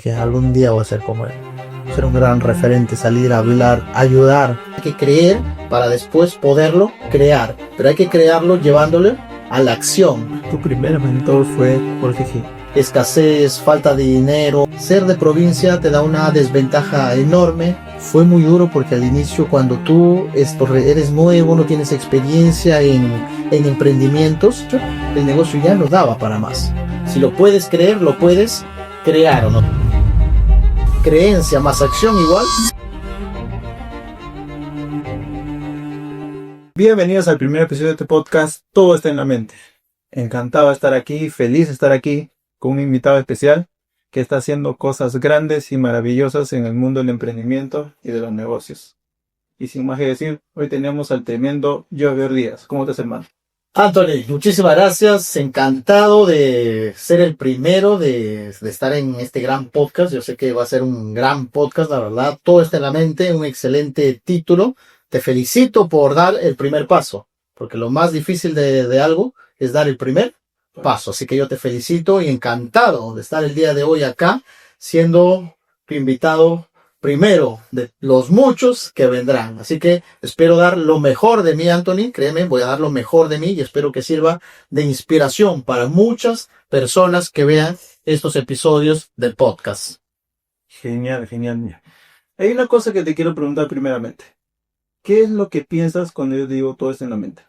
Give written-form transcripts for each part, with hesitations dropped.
Que algún día voy a ser como él. Ser un gran referente, salir a hablar, ayudar. Hay que creer para después poderlo crear, pero hay que crearlo llevándolo a la acción. Tu primer mentor fue Jorge Gil. Escasez, falta de dinero. Ser de provincia te da una desventaja enorme. Fue muy duro porque al inicio, cuando tú eres nuevo, no tienes experiencia en emprendimientos, el negocio ya no daba para más. Si lo puedes creer, lo puedes crear o no. Creencia más acción igual. Bienvenidos al primer episodio de este podcast, Todo está en la mente. Encantado de estar aquí, feliz de estar aquí con un invitado especial que está haciendo cosas grandes y maravillosas en el mundo del emprendimiento y de los negocios. Y sin más que decir, hoy tenemos al tremendo Jover Díaz. ¿Cómo estás, hermano? Anthony, muchísimas gracias. Encantado de ser el primero de estar en este gran podcast. Yo sé que va a ser un gran podcast, la verdad. Todo está en la mente, un excelente título. Te felicito por dar el primer paso, porque lo más difícil de algo es dar el primer paso. Así que yo te felicito y encantado de estar el día de hoy acá, siendo tu invitado primero de los muchos que vendrán. Así que espero dar lo mejor de mí, Anthony. Créeme, voy a dar lo mejor de mí y espero que sirva de inspiración para muchas personas que vean estos episodios del podcast. Genial, genial. Hay una cosa que te quiero preguntar primeramente. ¿Qué es lo que piensas cuando yo digo todo está en la mente?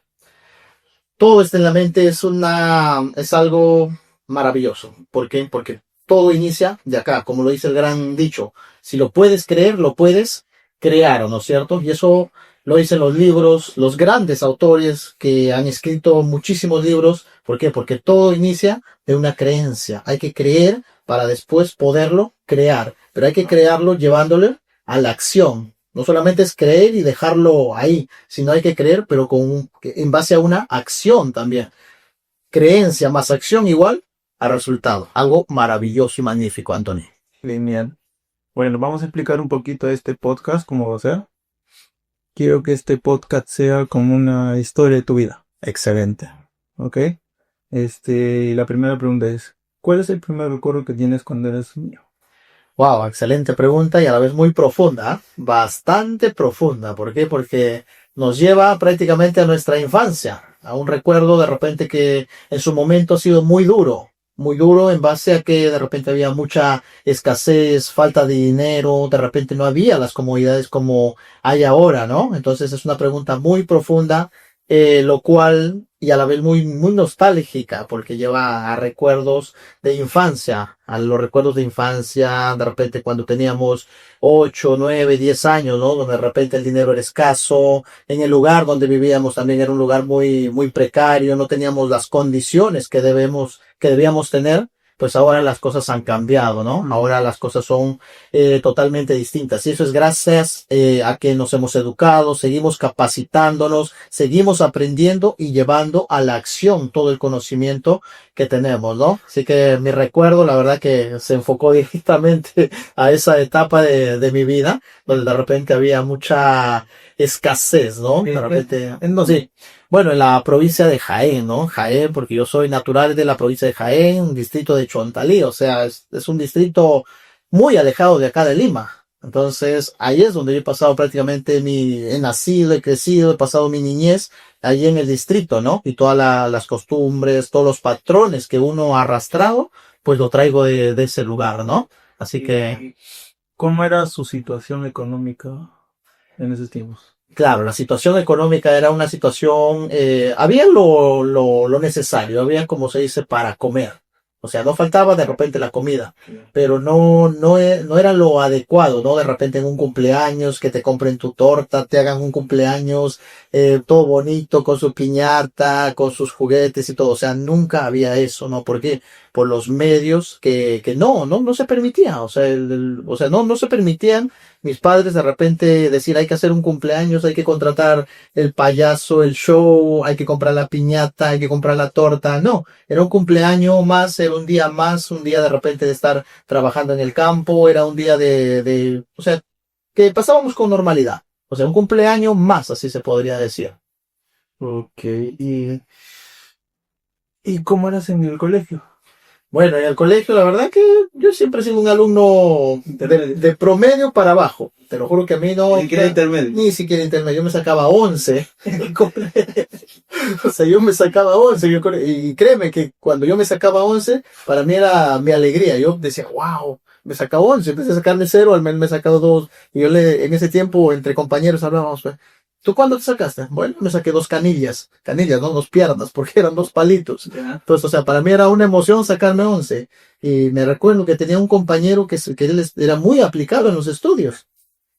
Todo está en la mente, es algo maravilloso. ¿Por qué? Porque todo inicia de acá, como lo dice el gran dicho. Si lo puedes creer, lo puedes crear, ¿no es cierto? Y eso lo dicen los libros, los grandes autores que han escrito muchísimos libros. ¿Por qué? Porque todo inicia de una creencia. Hay que creer para después poderlo crear. Pero hay que crearlo llevándolo a la acción. No solamente es creer y dejarlo ahí, sino hay que creer, pero en base a una acción también. Creencia más acción igual a resultado. Algo maravilloso y magnífico, Anthony. Genial. Bueno, vamos a explicar un poquito de este podcast, cómo va a ser. Quiero que este podcast sea como una historia de tu vida. Excelente. ¿Ok? La primera pregunta es, ¿cuál es el primer recuerdo que tienes cuando eras niño? Wow, excelente pregunta y a la vez muy profunda, ¿eh? Bastante profunda. ¿Por qué? Porque nos lleva prácticamente a nuestra infancia, a un recuerdo de repente que en su momento ha sido muy duro en base a que de repente había mucha escasez, falta de dinero, de repente no había las comodidades como hay ahora, ¿no? Entonces es una pregunta muy profunda, lo cual y a la vez muy, muy nostálgica porque lleva a recuerdos de infancia, a los recuerdos de infancia, de repente cuando teníamos 8 9 10 años, ¿no? Donde de repente el dinero era escaso, en el lugar donde vivíamos también era un lugar muy, muy precario, no teníamos las condiciones que debíamos tener. Pues ahora las cosas han cambiado, ¿no? Ahora las cosas son totalmente distintas. Y eso es gracias a que nos hemos educado, seguimos capacitándonos, seguimos aprendiendo y llevando a la acción todo el conocimiento que tenemos, ¿no? Así que mi recuerdo, la verdad que se enfocó directamente a esa etapa de mi vida, donde de repente había mucha escasez, ¿no? De repente, no sé. Bueno, en la provincia de Jaén, ¿no? Jaén, porque yo soy natural de la provincia de Jaén, distrito de Chontalí, o sea, es un distrito muy alejado de acá de Lima. Entonces, ahí es donde yo he pasado prácticamente he nacido, he crecido, he pasado mi niñez, allí en el distrito, ¿no? Y todas las costumbres, todos los patrones que uno ha arrastrado, pues lo traigo de ese lugar, ¿no? Así que, ¿Cómo era su situación económica en esos tiempos? claro, la situación económica era una situación, había lo necesario, había, como se dice, para comer. O sea, no faltaba de repente la comida, pero no era lo adecuado, ¿no? De repente en un cumpleaños, que te compren tu torta, te hagan un cumpleaños todo bonito, con su piñata, con sus juguetes y todo. O sea, nunca había eso, ¿no? ¿Por qué? Por los medios que no se permitía. O sea, o sea, no se permitían mis padres de repente decir hay que hacer un cumpleaños, hay que contratar el payaso, el show, hay que comprar la piñata, hay que comprar la torta. No, era un cumpleaños más, era un día más, un día de repente de estar trabajando en el campo, era un día o sea, que pasábamos con normalidad. O sea, un cumpleaños más, así se podría decir. Ok, ¿y cómo eras en el colegio? Bueno, en el colegio, la verdad que yo siempre he sido un alumno de promedio para abajo. Te lo juro que a mí no... Ni siquiera intermedio. Ni siquiera intermedio. Yo me sacaba 11 en el colegio. O sea, yo me sacaba 11. Y créeme que cuando yo me sacaba 11, para mí era mi alegría. Yo decía, wow, me sacaba 11. Empecé a sacarme 0, al menos me he sacado 2. Y en ese tiempo, entre compañeros hablábamos, pues, ¿tú cuándo te sacaste? Bueno, me saqué 2 canillas, no 2 piernas, porque eran 2 palitos. Ya. Entonces, o sea, para mí era una emoción sacarme 11. Y me recuerdo que tenía un compañero que él era muy aplicado en los estudios.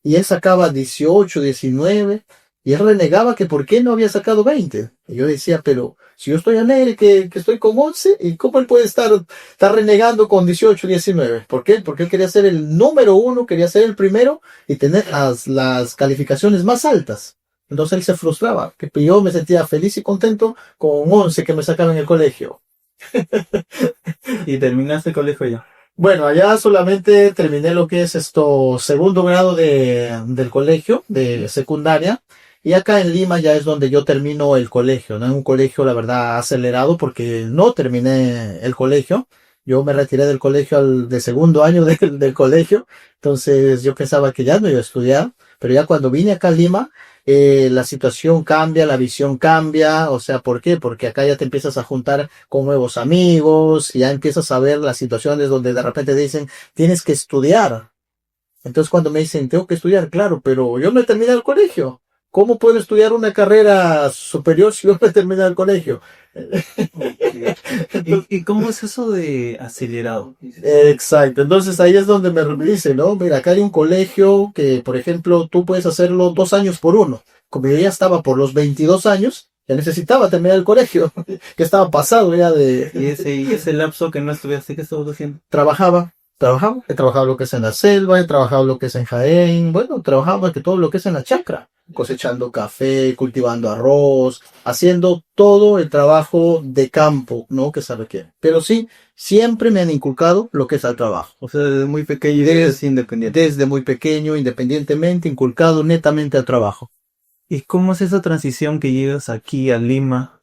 Y él sacaba 18, 19, y él renegaba que por qué no había sacado 20. Y yo decía, pero si yo estoy alegre que estoy con 11, ¿y cómo él puede estar renegando con 18, 19? ¿Por qué? Porque él quería ser el número 1, quería ser el primero y tener las calificaciones más altas. Entonces él se frustraba, que yo me sentía feliz y contento con 11 que me sacaban en el colegio. Y terminaste el colegio ya. Bueno, allá solamente terminé lo que es segundo grado del colegio, de secundaria, y acá en Lima ya es donde yo termino el colegio, ¿no? En un colegio, la verdad, acelerado porque no terminé el colegio. Yo me retiré del colegio de segundo año del colegio, entonces yo pensaba que ya no iba a estudiar, pero ya cuando vine acá a Lima, la situación cambia, la visión cambia, o sea, ¿por qué? Porque acá ya te empiezas a juntar con nuevos amigos, ya empiezas a ver las situaciones donde de repente dicen, tienes que estudiar. Entonces cuando me dicen, tengo que estudiar, claro, pero yo no he terminado el colegio. ¿Cómo puedo estudiar una carrera superior si yo no he terminado el colegio? ¿Y cómo es eso de acelerado? Exacto, entonces ahí es donde me dice, ¿no? Mira, acá hay un colegio que, por ejemplo, tú puedes hacerlo 2 años por uno. Como yo ya estaba por los 22 años, ya necesitaba terminar el colegio, que estaba pasado ya Y ese lapso que no estudiaste, ¿qué estabas haciendo? Trabajaba, he trabajado lo que es en la selva, he trabajado lo que es en Jaén, bueno, trabajaba más que todo lo que es en la chacra, cosechando café, cultivando arroz, haciendo todo el trabajo de campo, ¿no? Que se requiere. Pero sí, siempre me han inculcado lo que es el trabajo. O sea, desde muy pequeño eres independiente. Desde muy pequeño, independientemente, inculcado netamente al trabajo. ¿Y cómo es esa transición que llegas aquí a Lima?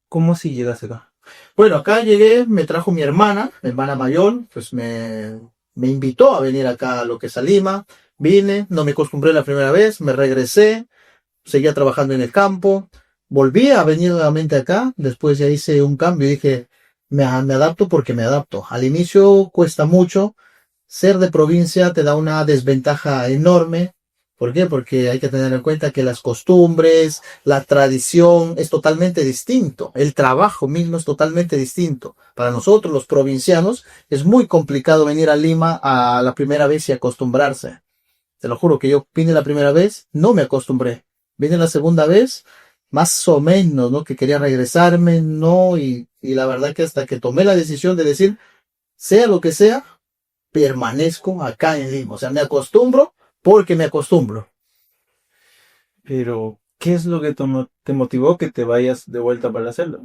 ¿Cómo si llegas acá? Bueno, acá llegué, me trajo mi hermana mayor, pues me invitó a venir acá a lo que es a Lima. Vine, no me acostumbré la primera vez, me regresé, seguía trabajando en el campo, volví a venir nuevamente acá, después ya hice un cambio y dije, me adapto porque me adapto. Al inicio cuesta mucho, ser de provincia te da una desventaja enorme. ¿Por qué? Porque hay que tener en cuenta que las costumbres, la tradición es totalmente distinto. El trabajo mismo es totalmente distinto. Para nosotros, los provincianos, es muy complicado venir a Lima a la primera vez y acostumbrarse. Te lo juro que yo vine la primera vez, no me acostumbré. Vine la segunda vez, más o menos, ¿no? Que quería regresarme, no, y la verdad que hasta que tomé la decisión de decir, sea lo que sea, permanezco acá en Lima. O sea, me acostumbro porque me acostumbro. Pero, ¿qué es lo que te motivó que te vayas de vuelta para la selva?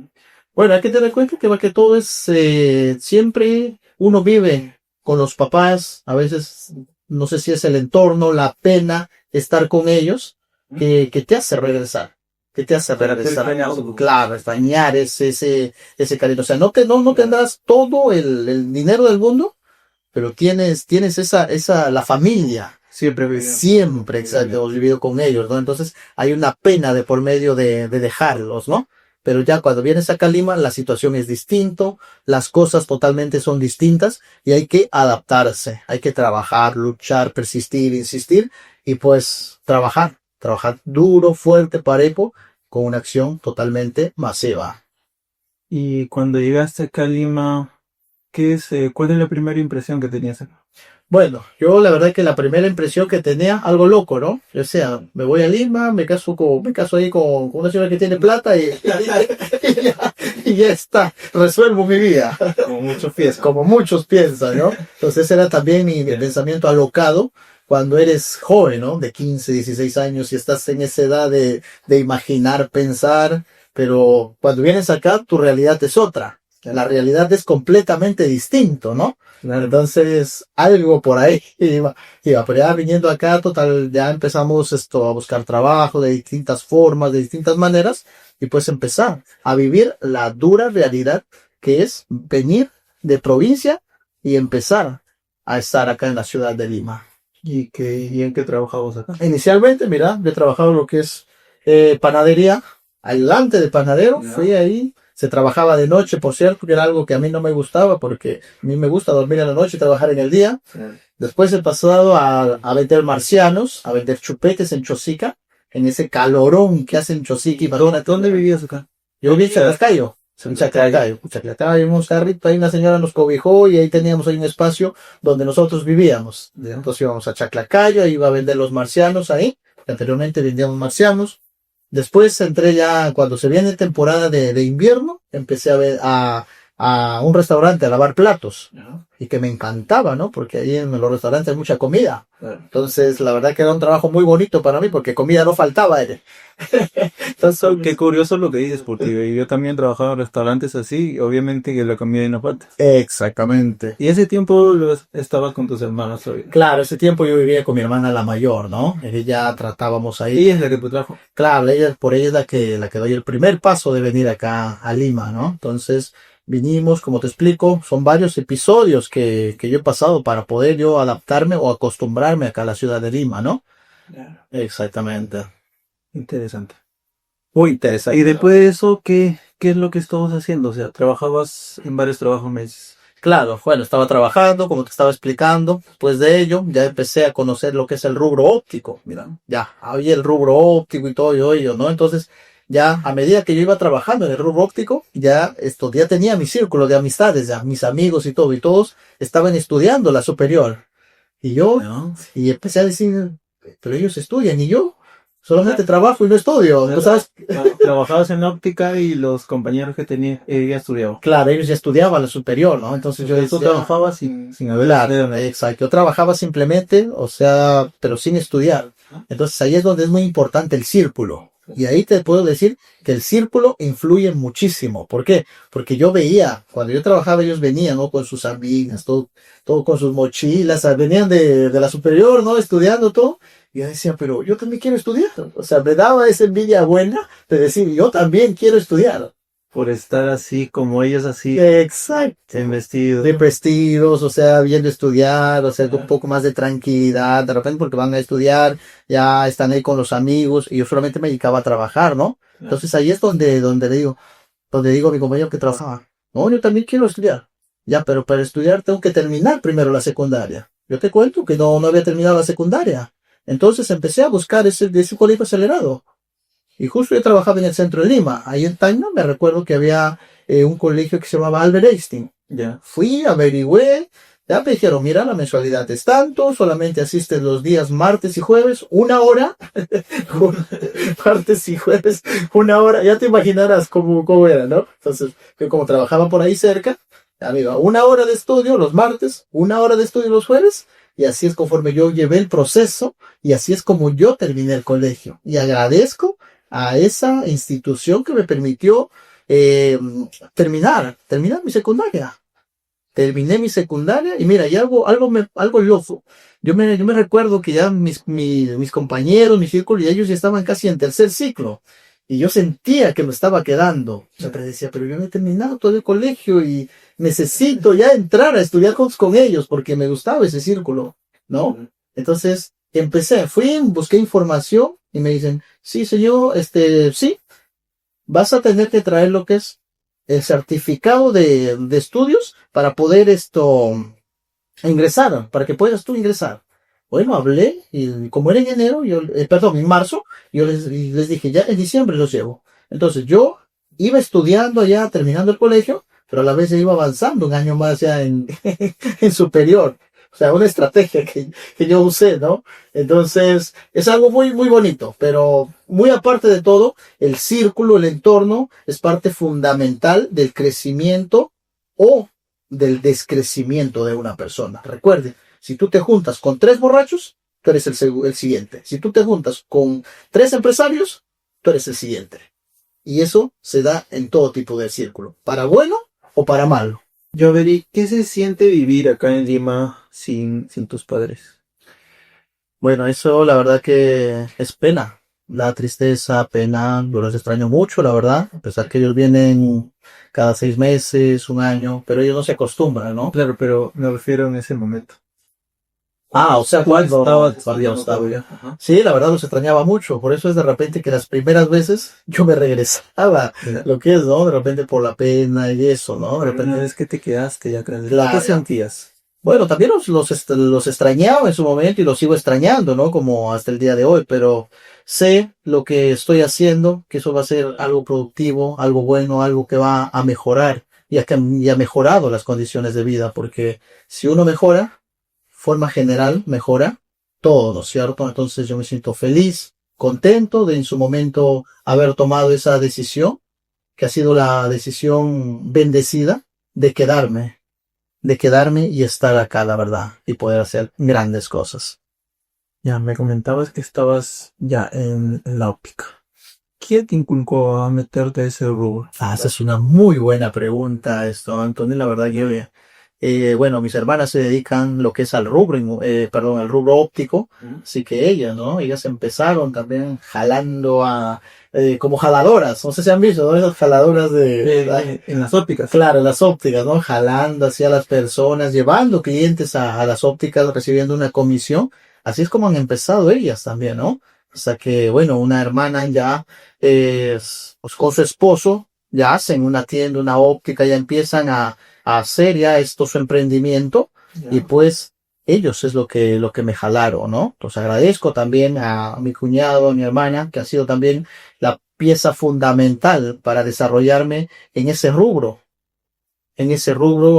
Bueno, hay que tener en cuenta que todo es, siempre uno vive con los papás, a veces, no sé si es el entorno, la pena, estar con ellos, que te hace regresar. Que te hace Para regresar. extrañar. Claro, extrañar ese cariño. O sea, no tendrás todo el dinero del mundo, pero tienes la familia. Siempre viví. Siempre, exacto, hemos vivido con ellos, ¿no? Entonces hay una pena de por medio de dejarlos, ¿no? Pero ya cuando vienes acá a Lima, la situación es distinto, las cosas totalmente son distintas y hay que adaptarse, hay que trabajar, luchar, persistir, insistir y pues trabajar duro, fuerte, parejo, con una acción totalmente masiva. Y cuando llegaste acá a Lima, ¿cuál es la primera impresión que tenías acá? Bueno, yo la verdad que la primera impresión que tenía, algo loco, ¿no? O sea, me voy a Lima, me caso ahí con una señora que tiene plata y ya está, resuelvo mi vida. Como muchos pies. Como muchos piensan, ¿no? Entonces ese era también mi pensamiento alocado cuando eres joven, ¿no? De 15, 16 años y estás en esa edad de imaginar, pensar, pero cuando vienes acá tu realidad es otra. La realidad es completamente distinto, ¿no? Entonces, algo por ahí iba, pero ya viniendo acá, total, ya empezamos a buscar trabajo de distintas formas, de distintas maneras, y pues empezar a vivir la dura realidad que es venir de provincia y empezar a estar acá en la ciudad de Lima. ¿Y en qué trabajabas acá? Inicialmente, mira, yo he trabajado en lo que es panadería, ayudante de panadero, Ya. fui ahí. Se trabajaba de noche, por cierto, que era algo que a mí no me gustaba porque a mí me gusta dormir en la noche y trabajar en el día. Después he pasado a vender marcianos, a vender chupetes en Chosica, en ese calorón que hace en Chosica. ¿Dónde vivías acá? Yo viví en Chaclacayo. En Chaclacayo, un carrito, ahí una señora nos cobijó y ahí teníamos ahí un espacio donde nosotros vivíamos. Ya. Entonces íbamos a Chaclacayo, iba a vender los marcianos ahí. Anteriormente vendíamos marcianos. Después entré ya, cuando se viene temporada de invierno, empecé a un restaurante a lavar platos. Ya. Y que me encantaba, ¿no? Porque ahí en los restaurantes hay mucha comida. Claro. Entonces, la verdad que era un trabajo muy bonito para mí porque comida no faltaba. Entonces, Qué curioso lo que dices, porque yo también trabajaba en restaurantes así, y obviamente que la comida no falta. exactamente. Y ese tiempo estabas con tus hermanos todavía. Claro, ese tiempo yo vivía con mi hermana la mayor, ¿no? Ella tratábamos ahí. Ella es la que te trajo. Claro, por ella es la que doy el primer paso de venir acá a Lima, ¿no? Entonces, vinimos, como te explico, son varios episodios que yo he pasado para poder yo adaptarme o acostumbrarme acá a la ciudad de Lima, ¿no? Claro. Exactamente. Interesante. Muy interesante. Y después de eso, ¿qué es lo que estabas haciendo? O sea, trabajabas en varios trabajos meses. Claro, bueno, estaba trabajando, como te estaba explicando. Después de ello, ya empecé a conocer lo que es el rubro óptico. Mira, ya había el rubro óptico y todo ello, ¿no? Entonces, ya a medida que yo iba trabajando en el rubro óptico, ya tenía mi círculo de amistades, ya mis amigos y todo, y todos estaban estudiando la superior. Y yo, ¿No? y empecé a decir, pero ellos estudian y yo solamente trabajo y no estudio. ¿No sabes? Trabajabas en óptica y los compañeros que tenías ya estudiaban. Claro, ellos ya estudiaban la superior, ¿no? Entonces yo Tú decía, trabajabas sin haber claro, estudiado. exacto. Yo trabajaba simplemente, o sea, pero sin estudiar. Entonces ahí es donde es muy importante el círculo. Y ahí te puedo decir que el círculo influye muchísimo. ¿Por qué? Porque yo veía, cuando yo trabajaba, ellos venían, ¿no? Con sus amigas, todo con sus mochilas, venían de la superior, ¿no? Estudiando todo. Y yo decía, pero yo también quiero estudiar. O sea, me daba esa envidia buena de decir, yo también quiero estudiar. Por estar así como ellos, así Exacto. en vestido. De vestidos, o sea, viendo estudiar, o sea, con un poco más de tranquilidad, de repente porque van a estudiar, ya están ahí con los amigos, y yo solamente me dedicaba a trabajar, ¿no? Entonces ahí es donde digo a mi compañero que trabajaba, no, yo también quiero estudiar. Ya, pero para estudiar tengo que terminar primero la secundaria. Yo te cuento que no había terminado la secundaria. Entonces empecé a buscar ese colegio acelerado. Y justo yo trabajaba en el centro de Lima. Ahí en Tacna me recuerdo que había un colegio que se llamaba Albert Einstein. Ya. Fui, averigüé, ya me dijeron, mira, la mensualidad es tanto, solamente asistes los días martes y jueves, 1 hora. Martes y jueves, 1 hora. Ya te imaginarás cómo era, ¿no? Entonces, que como trabajaba por ahí cerca, ya me iba 1 hora de estudio los martes, 1 hora de estudio los jueves. Y así es conforme yo llevé el proceso y así es como yo terminé el colegio. Y agradezco a esa institución que me permitió terminar mi secundaria. Terminé mi secundaria y mira, y algo loco. Yo me recuerdo que ya mis compañeros, mi círculo, y ellos ya estaban casi en tercer ciclo. Y yo sentía que me estaba quedando. Siempre decía, pero yo no he terminado todo el colegio y necesito ya entrar a estudiar con ellos porque me gustaba ese círculo, ¿no? Entonces, busqué información y me dicen, sí, señor, sí, vas a tener que traer lo que es el certificado de estudios para poder ingresar, para que puedas tú ingresar. Bueno, hablé y como era en enero, en marzo, yo les dije, ya en diciembre los llevo. Entonces yo iba estudiando ya, terminando el colegio, pero a la vez iba avanzando un año más ya en superior. O sea, una estrategia que yo usé, ¿no? Entonces, es algo muy, muy bonito, pero muy aparte de todo, el círculo, el entorno, es parte fundamental del crecimiento o del descrecimiento de una persona. Recuerde, si tú te juntas con 3 borrachos, tú eres el siguiente. Si tú te juntas con 3 empresarios, tú eres el siguiente. Y eso se da en todo tipo de círculo, para bueno o para malo. Yo, a ver, ¿y qué se siente vivir acá en Lima sin tus padres? Bueno, eso la verdad que es pena. la tristeza, pena, yo los extraño mucho, la verdad, a pesar que ellos vienen cada 6 meses, un año, pero ellos no se acostumbran, ¿no? Claro, pero me refiero en ese momento. O sea, cuando ya estaba. Ajá. Sí, la verdad los extrañaba mucho, por eso es de repente que las primeras veces yo me regresaba, Ya. lo que es, ¿no? De repente por la pena y eso, ¿no? De Pero repente, una vez que te quedaste ya grande, Claro. ¿qué sentías? bueno, también los extrañaba en su momento y los sigo extrañando, ¿no? Como hasta el día de hoy, pero sé lo que estoy haciendo, que eso va a ser algo productivo, algo bueno, algo que va a mejorar y ha mejorado las condiciones de vida, porque si uno mejora, forma general, mejora todo, ¿cierto? Entonces yo me siento feliz, contento de en su momento haber tomado esa decisión, que ha sido la decisión bendecida de quedarme y estar acá, la verdad, y poder hacer grandes cosas. Ya, me comentabas que estabas ya en la óptica. ¿Quién te inculcó a meterte a ese rubro? Esa es una muy buena pregunta, Antonio, la verdad que, bueno, mis hermanas se dedican lo que es al rubro, al rubro óptico, así que ellas empezaron también jalando como jaladoras, no sé si han visto, ¿no? Esas jaladoras En las ópticas. claro, las ópticas, ¿no? Jalando hacia las personas, llevando clientes a las ópticas, recibiendo una comisión. Así es como han empezado ellas también, ¿no? Hasta que, bueno, una hermana ya, pues con su esposo, ya hacen una tienda, una óptica, ya empiezan a hacer ya esto su emprendimiento, y Ya. pues ellos es lo que me jalaron, ¿no? Entonces agradezco también a mi cuñado, a mi hermana, que ha sido también la pieza fundamental para desarrollarme en ese rubro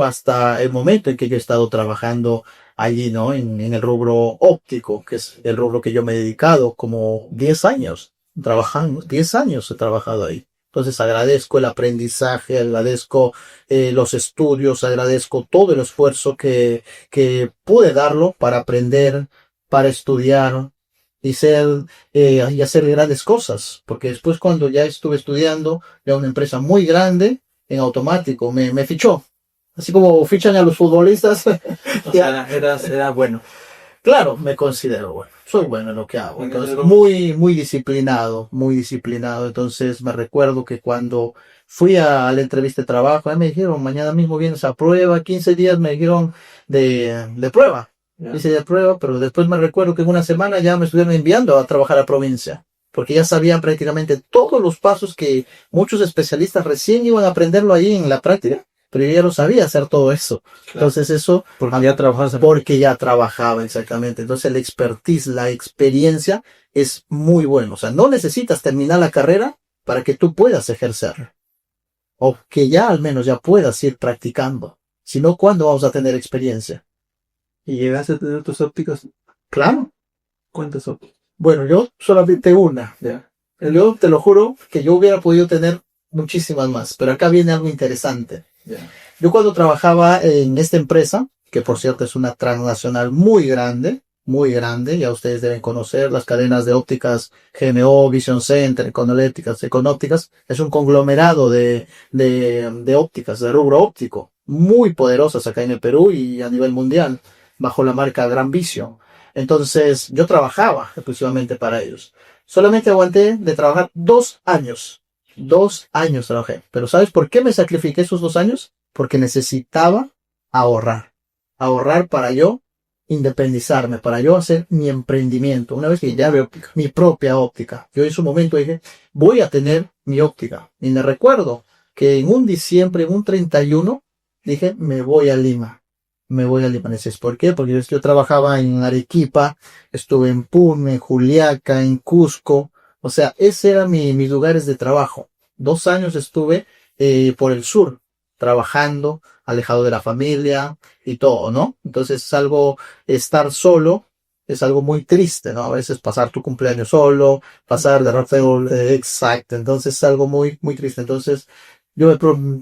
hasta el momento en que yo he estado trabajando allí, ¿no? En el rubro óptico, que es el rubro que yo me he dedicado como 10 años trabajando, 10 años he trabajado ahí. Entonces agradezco el aprendizaje, agradezco los estudios, agradezco todo el esfuerzo que pude darlo para aprender, para estudiar y hacer grandes cosas. Porque después cuando ya estuve estudiando, ya una empresa muy grande, en automático me fichó. Así como fichan a los futbolistas. O sea, era bueno. Claro, me considero bueno. Soy bueno en lo que hago. En Entonces, el- muy, muy disciplinado, muy disciplinado. Entonces, me recuerdo que cuando fui a la entrevista de trabajo, me dijeron, mañana mismo vienes a prueba, 15 días me dijeron de prueba. Ya. Hice de prueba, pero después me recuerdo que en una semana ya me estuvieron enviando a trabajar a provincia. Porque ya sabían prácticamente todos los pasos que muchos especialistas recién iban a aprenderlo ahí en la práctica. Pero yo ya lo sabía hacer todo eso. Entonces eso, Porque ya trabajas porque ya trabajaba exactamente. Entonces el expertise, la experiencia es muy bueno. O sea, no necesitas terminar la carrera para que tú puedas ejercer. O que ya al menos ya puedas ir practicando. Si no, ¿cuándo vamos a tener experiencia? y llegaste a tener tus ópticas. Claro. ¿Cuántas ópticas? Bueno, yo solamente una. Ya. Yo te lo juro que yo hubiera podido tener muchísimas más. Pero acá viene algo interesante. Ya. Yo cuando trabajaba en esta empresa, que por cierto es una transnacional muy grande, ya ustedes deben conocer las cadenas de ópticas GMO, Vision Center, Econópticas, es un conglomerado de ópticas, de rubro óptico, muy poderosas acá en el Perú y a nivel mundial, bajo la marca Gran Vision. Entonces yo trabajaba exclusivamente para ellos. Solamente aguanté de trabajar 2 años. 2 años trabajé. Pero ¿sabes por qué me sacrifiqué esos 2 años? Porque necesitaba ahorrar. Ahorrar para yo independizarme, para yo hacer mi emprendimiento. Una vez que ya veo mi propia óptica. Yo en su momento dije, voy a tener mi óptica. Y me recuerdo que en un diciembre, en un 31, dije, me voy a Lima. Me voy a Lima. ¿Sabes por qué? Porque yo trabajaba en Arequipa, estuve en Puno, en Juliaca, en Cusco. O sea, ese eran mis lugares de trabajo. 2 años estuve por el sur, trabajando, alejado de la familia y todo, ¿no? Entonces estar solo es algo muy triste, ¿no? A veces pasar tu cumpleaños solo, pasar de repente, exacto, entonces es algo muy, muy triste. Entonces yo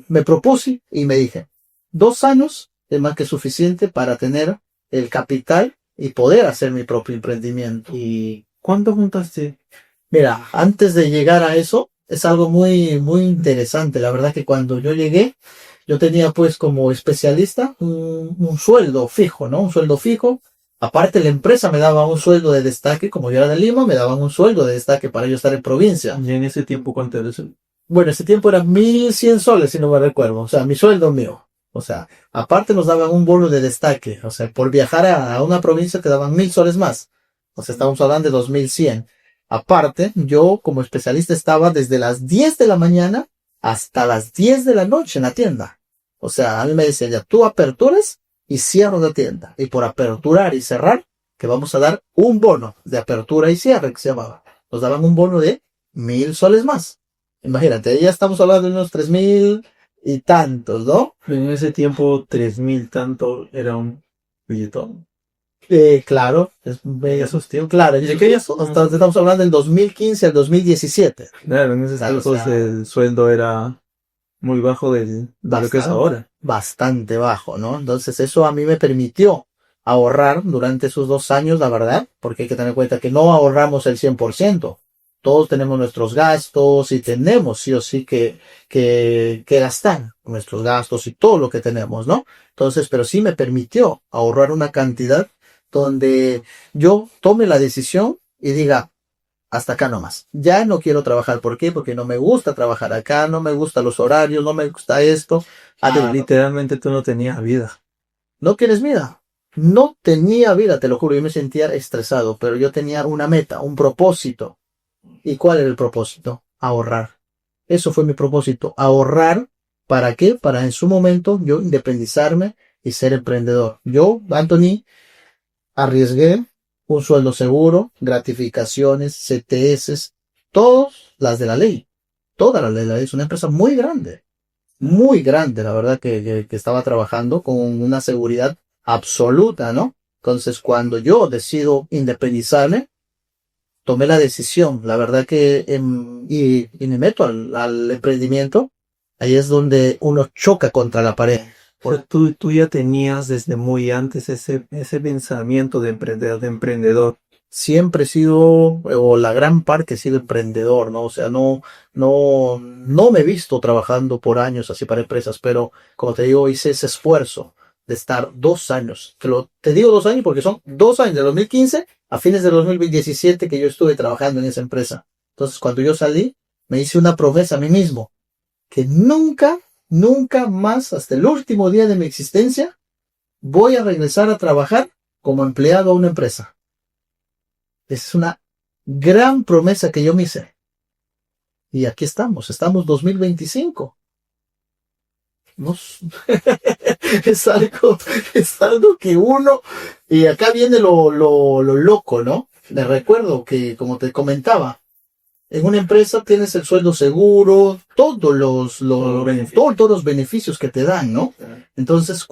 me propuse y me dije, 2 años es más que suficiente para tener el capital y poder hacer mi propio emprendimiento. ¿Y cuánto juntaste? Mira, antes de llegar a eso, es algo muy, muy interesante. La verdad que cuando yo llegué, yo tenía pues como especialista un sueldo fijo, ¿no? Un sueldo fijo Aparte, la empresa me daba un sueldo de destaque, como yo era de Lima, me daban un sueldo de destaque para yo estar en provincia. Y en ese tiempo, ¿cuánto era eso? Bueno, ese tiempo era 1.100 soles, si no me recuerdo. O sea, mi sueldo mío. O sea, aparte nos daban un bono de destaque. O sea, por viajar a una provincia te daban 1.000 soles más. O sea, estamos hablando de 2.100. Aparte, yo como especialista estaba desde las 10 de la mañana hasta las 10 de la noche en la tienda. O sea, a mí me decían, ya, tú aperturas y cierras la tienda. Y por aperturar y cerrar, que vamos a dar un bono de apertura y cierre, que se llamaba. Nos daban un bono de 1.000 soles más. Imagínate, ya estamos hablando de unos 3.000 y tantos, ¿no? En ese tiempo, 3.000 tanto era un billetón. Claro, En esos tiempos. claro, ¿Y de qué años son? estamos hablando del 2015 al 2017. Claro, en esos Claro, o tiempos sea, el sueldo era muy bajo de lo que es ahora. bastante bajo, ¿no? Entonces eso a mí me permitió ahorrar durante esos 2 años, la verdad, porque hay que tener en cuenta que no ahorramos el 100%. Todos tenemos nuestros gastos y tenemos sí o sí que gastar nuestros gastos y todo lo que tenemos, ¿no? Entonces, pero sí me permitió ahorrar una cantidad donde yo tome la decisión y diga, hasta acá nomás. Ya no quiero trabajar. ¿Por qué? Porque no me gusta trabajar acá, no me gustan los horarios, no me gusta esto. Literalmente tú no tenías vida. ¿No quieres vida? No tenía vida, te lo juro. Yo me sentía estresado, pero yo tenía una meta, un propósito. ¿Y cuál era el propósito? Ahorrar. Eso fue mi propósito. Ahorrar. ¿Para qué? Para en su momento yo independizarme y ser emprendedor. Yo, Anthony, arriesgué un sueldo seguro, gratificaciones, CTS, todas las de la ley. Toda la ley. La ley es una empresa muy grande, la verdad, que estaba trabajando con una seguridad absoluta, ¿no? Entonces, cuando yo decido independizarme, tomé la decisión, la verdad que, y me meto al emprendimiento, ahí es donde uno choca contra la pared. O sea, tú ya tenías desde muy antes ese pensamiento de emprendedor. Siempre he sido, o la gran parte he sido emprendedor, ¿no? O sea, no me he visto trabajando por años así para empresas, pero como te digo, hice ese esfuerzo de estar 2 años. Te digo 2 años porque son 2 años, de 2015 a fines de 2017 que yo estuve trabajando en esa empresa. Entonces, cuando yo salí, me hice una promesa a mí mismo, que nunca más, hasta el último día de mi existencia, voy a regresar a trabajar como empleado a una empresa. Es una gran promesa que yo me hice. Y aquí estamos 2025. Nos... es algo que uno... Y acá viene lo loco, ¿no? Les recuerdo que, como te comentaba, en una empresa tienes el sueldo seguro, todos los beneficios que te dan, ¿no? Entonces,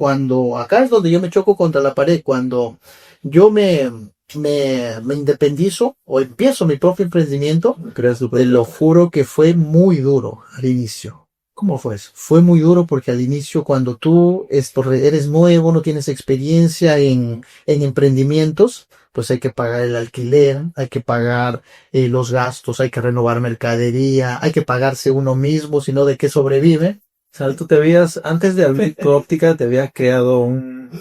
acá es donde yo me choco contra la pared, cuando yo me independizo o empiezo mi propio emprendimiento, te lo juro que fue muy duro al inicio. ¿Cómo fue eso? Fue muy duro porque al inicio, cuando tú eres nuevo, no tienes experiencia en emprendimientos, pues hay que pagar el alquiler, hay que pagar los gastos, hay que renovar mercadería, hay que pagarse uno mismo, si no, ¿de qué sobrevive? O sea, tú te habías, antes de abrir tu óptica, te habías creado un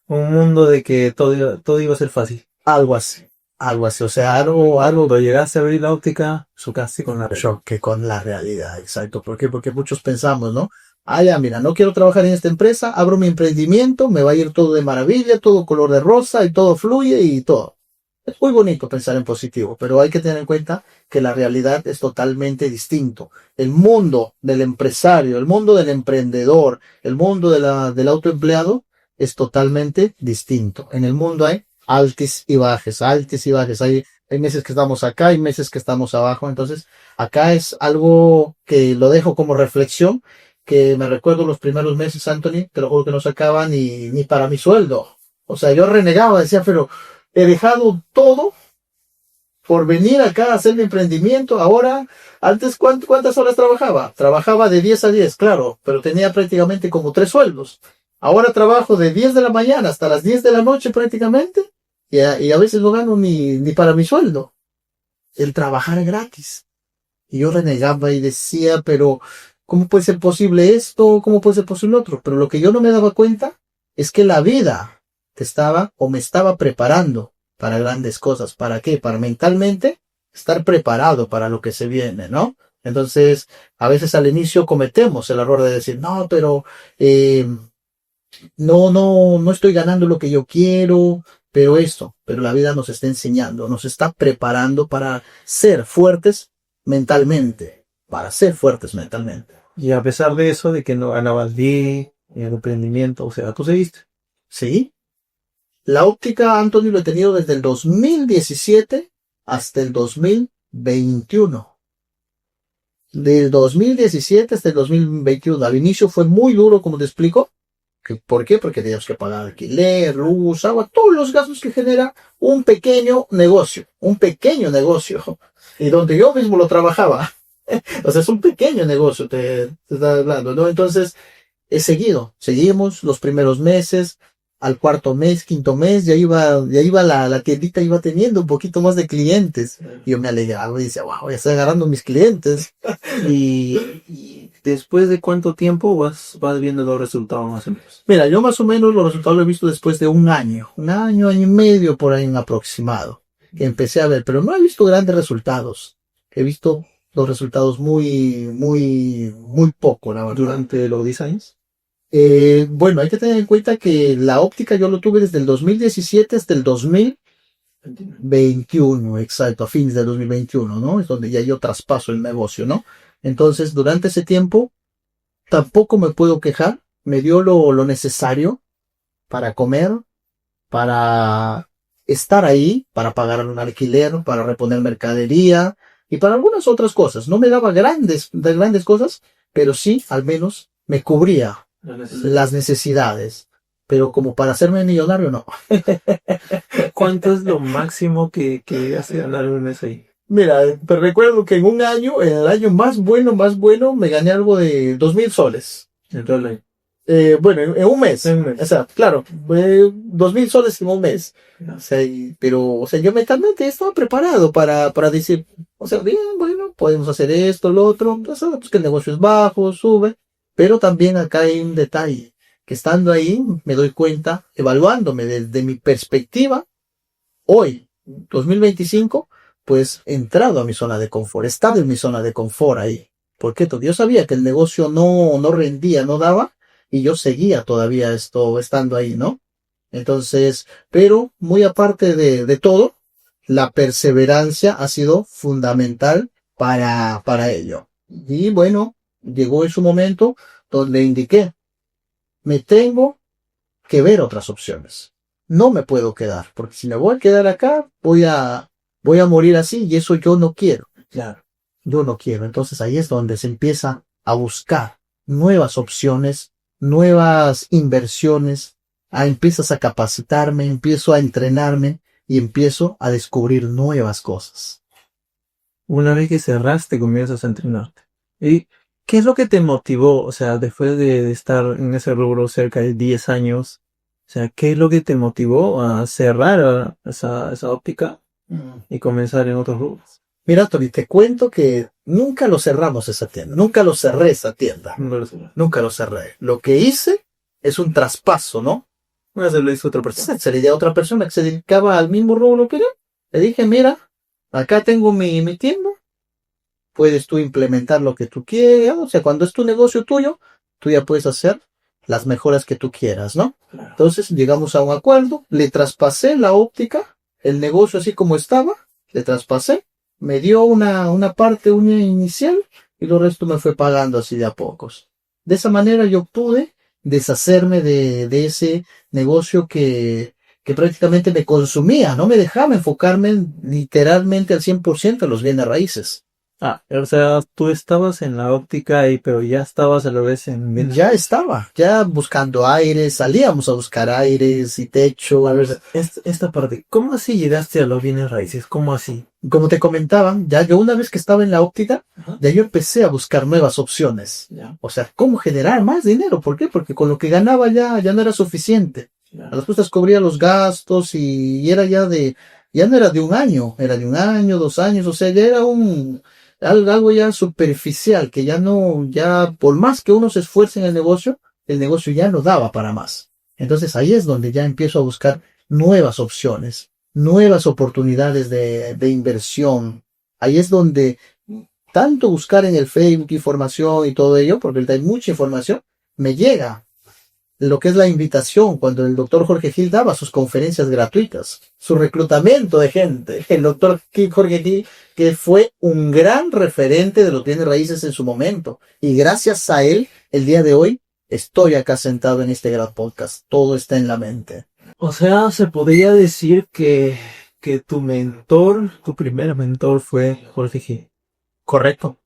mundo de que todo iba a ser fácil. Algo así, o sea, algo Cuando llegaste a abrir la óptica, chocaste con la realidad. choque con la realidad, exacto. ¿Por qué? Porque muchos pensamos, ¿no? Ah, ya, mira, no quiero trabajar en esta empresa, abro mi emprendimiento, me va a ir todo de maravilla, todo color de rosa y todo fluye y todo. Es muy bonito pensar en positivo, pero hay que tener en cuenta que la realidad es totalmente distinto. El mundo del empresario, el mundo del emprendedor, el mundo del autoempleado es totalmente distinto. En el mundo hay altis y bajes, altis y bajes. Hay meses que estamos acá, hay meses que estamos abajo. Entonces, acá es algo que lo dejo como reflexión, que me recuerdo los primeros meses, Anthony, te lo juro que no sacaba ni para mi sueldo. O sea, yo renegaba, decía, pero he dejado todo por venir acá a hacer mi emprendimiento. Ahora, antes, ¿cuántas horas trabajaba? Trabajaba de 10 a 10, claro, pero tenía prácticamente como 3 sueldos. Ahora trabajo de 10 de la mañana hasta las 10 de la noche prácticamente, y a veces no gano ni para mi sueldo. El trabajar es gratis. Y yo renegaba y decía, pero ¿cómo puede ser posible esto? ¿Cómo puede ser posible otro? Pero lo que yo no me daba cuenta es que la vida me estaba preparando para grandes cosas. ¿Para qué? Para mentalmente estar preparado para lo que se viene, ¿no? Entonces, a veces al inicio cometemos el error de decir, no, pero no estoy ganando lo que yo quiero, pero la vida nos está enseñando, nos está preparando para ser fuertes mentalmente, Y a pesar de eso, de que no ganabas bien en el emprendimiento, o sea, tú seguiste. ¿Sí? La óptica, Anthony, lo he tenido desde el 2017 hasta el 2021. Del 2017 hasta el 2021. Al inicio fue muy duro, como te explico. ¿Por qué? Porque teníamos que pagar alquiler, luz, agua, todos los gastos que genera un pequeño negocio. Y donde yo mismo lo trabajaba. O sea, es un pequeño negocio, te está hablando, ¿no? Entonces, seguimos los primeros meses, al cuarto mes, quinto mes, ya iba la tiendita iba teniendo un poquito más de clientes. Y yo me alegraba y decía, wow, ya estoy agarrando mis clientes. Y después de cuánto tiempo vas viendo los resultados más o menos. Mira, yo más o menos los resultados los he visto después de un año y medio por ahí en aproximado, que empecé a ver, pero no he visto grandes resultados. He visto los resultados muy poco, la verdad. Durante los 10 años. Bueno, hay que tener en cuenta que la óptica yo lo tuve desde el 2017 hasta el 2021, exacto, a fines del 2021, ¿no? Es donde ya yo traspaso el negocio, ¿no? Entonces, durante ese tiempo, tampoco me puedo quejar, me dio lo necesario para comer, para estar ahí, para pagar un alquiler, para reponer mercadería y para algunas otras cosas. No me daba grandes cosas, pero sí, al menos, me cubría las necesidades, pero como para hacerme millonario, no. ¿Cuánto es lo máximo que hace ganar un mes ahí? Mira, pero recuerdo que en el año más bueno, me gané algo de 2,000 soles. En todo el año. Bueno, en un mes. En un mes. O sea, claro, 2,000 soles en un mes. O sea, pero yo mentalmente estaba preparado para decir, o sea, bien, bueno, podemos hacer esto, lo otro. Entonces, pues que el negocio es bajo, sube. Pero también acá hay un detalle, que estando ahí me doy cuenta, evaluándome desde mi perspectiva, hoy, 2025, pues he entrado a mi zona de confort, he estado en mi zona de confort ahí. ¿Por qué? Porque yo sabía que el negocio no rendía, no daba, y yo seguía todavía estando ahí, ¿no? Entonces, pero muy aparte de todo, la perseverancia ha sido fundamental para ello. Y bueno, llegó en su momento donde indiqué, me tengo que ver otras opciones. No me puedo quedar, porque si me voy a quedar acá, voy a morir así y eso yo no quiero. Claro. Yo no quiero. Entonces ahí es donde se empieza a buscar nuevas opciones, nuevas inversiones, empiezas a capacitarme, empiezo a entrenarme y empiezo a descubrir nuevas cosas. Una vez que cerraste, comienzas a entrenarte. ¿Y qué es lo que te motivó? O sea, después de estar en ese rubro cerca de 10 años, o sea, ¿qué es lo que te motivó a cerrar esa óptica y comenzar en otros rubros? Mira, Tori, te cuento que nunca lo cerramos esa tienda, nunca lo cerré esa tienda, nunca lo cerré. Lo que hice es un traspaso, ¿no? Una se lo hizo otra persona. Se le dio a otra persona que se dedicaba al mismo rubro que yo. Le dije, mira, acá tengo mi tienda, puedes tú implementar lo que tú quieras, o sea, cuando es tu negocio tuyo, tú ya puedes hacer las mejoras que tú quieras, ¿no? Claro. Entonces llegamos a un acuerdo, le traspasé la óptica, el negocio así como estaba, le traspasé, me dio una parte inicial y lo resto me fue pagando así de a pocos. De esa manera yo pude deshacerme de ese negocio que prácticamente me consumía, no me dejaba enfocarme literalmente al 100% en los bienes raíces. Ah, o sea, tú estabas en la óptica ahí, pero ya estabas a la vez en... Ya estaba, ya buscando aires, salíamos a buscar aires y techo. A ver, esta parte, ¿cómo así llegaste a los bienes raíces? ¿Cómo así? Como te comentaba, ya yo una vez que estaba en la óptica, Ajá. ya yo empecé a buscar nuevas opciones. Ya. O sea, cómo generar más dinero. ¿Por qué? Porque con lo que ganaba ya no era suficiente. Claro. A las cosas cubría los gastos y era ya no era de un año, era de 1 año, 2 años, o sea, ya era algo ya superficial, que ya por más que uno se esfuerce en el negocio ya no daba para más. Entonces ahí es donde ya empiezo a buscar nuevas opciones, nuevas oportunidades de inversión. Ahí es donde tanto buscar en el Facebook información y todo ello, porque ahorita hay mucha información, me llega lo que es la invitación cuando el doctor Jorge Gil daba sus conferencias gratuitas, su reclutamiento de gente. El doctor Jorge Gil, que fue un gran referente de los bienes raíces en su momento. Y gracias a él, el día de hoy, estoy acá sentado en este gran podcast. Todo está en la mente. O sea, se podría decir que tu mentor, tu primer mentor fue Jorge G. Correcto.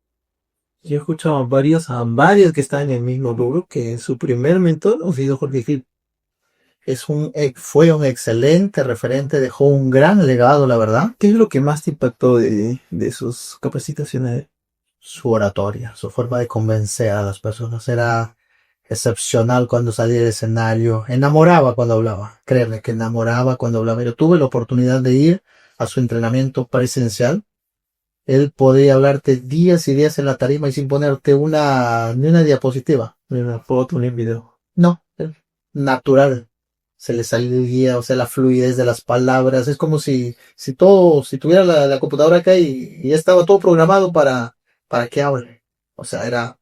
Yo he escuchado a varios que están en el mismo rubro, que su primer mentor ha sido Jorge Gil. Fue un excelente referente, dejó un gran legado, la verdad. ¿Qué es lo que más te impactó de sus capacitaciones? Su oratoria, su forma de convencer a las personas era excepcional cuando salía del escenario. Enamoraba cuando hablaba. Créeme que enamoraba cuando hablaba. Yo tuve la oportunidad de ir a su entrenamiento presencial. Él podía hablarte días y días en la tarima y sin ponerte ni una diapositiva. Ni una foto, ni un video. No, natural. Se le salía, o sea, la fluidez de las palabras. Es como si tuviera la computadora acá y ya estaba todo programado para que hable. O sea, era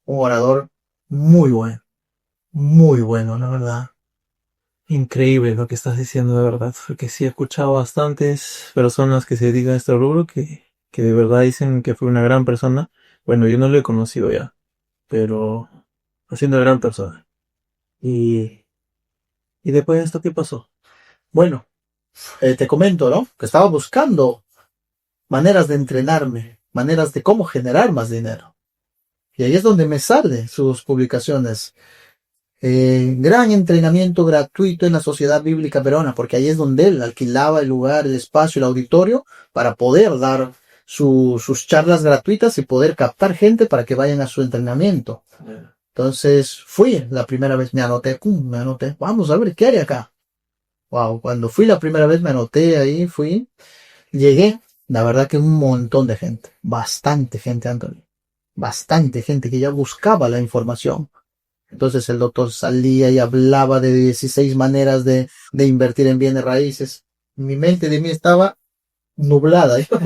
un orador muy bueno, la verdad. Increíble lo que estás diciendo, de verdad. Porque sí he escuchado bastantes personas que se dedican a este rubro que de verdad dicen que fue una gran persona. Bueno, yo no lo he conocido ya, pero ha sido una gran persona. Y después de esto, ¿qué pasó? Bueno, te comento, ¿no? Que estaba buscando maneras de entrenarme, maneras de cómo generar más dinero. Y ahí es donde me salen sus publicaciones. Gran entrenamiento gratuito en la Sociedad Bíblica Peruana, porque ahí es donde él alquilaba el lugar, el espacio, el auditorio, para poder dar sus charlas gratuitas y poder captar gente para que vayan a su entrenamiento. Entonces fui la primera vez, me anoté, vamos a ver qué hay acá. Wow, cuando fui la primera vez me anoté ahí, llegué, la verdad que un montón de gente, bastante gente, Anthony, bastante gente que ya buscaba la información. Entonces el doctor salía y hablaba de 16 maneras de invertir en bienes raíces. Mi mente de mí estaba nublada, yo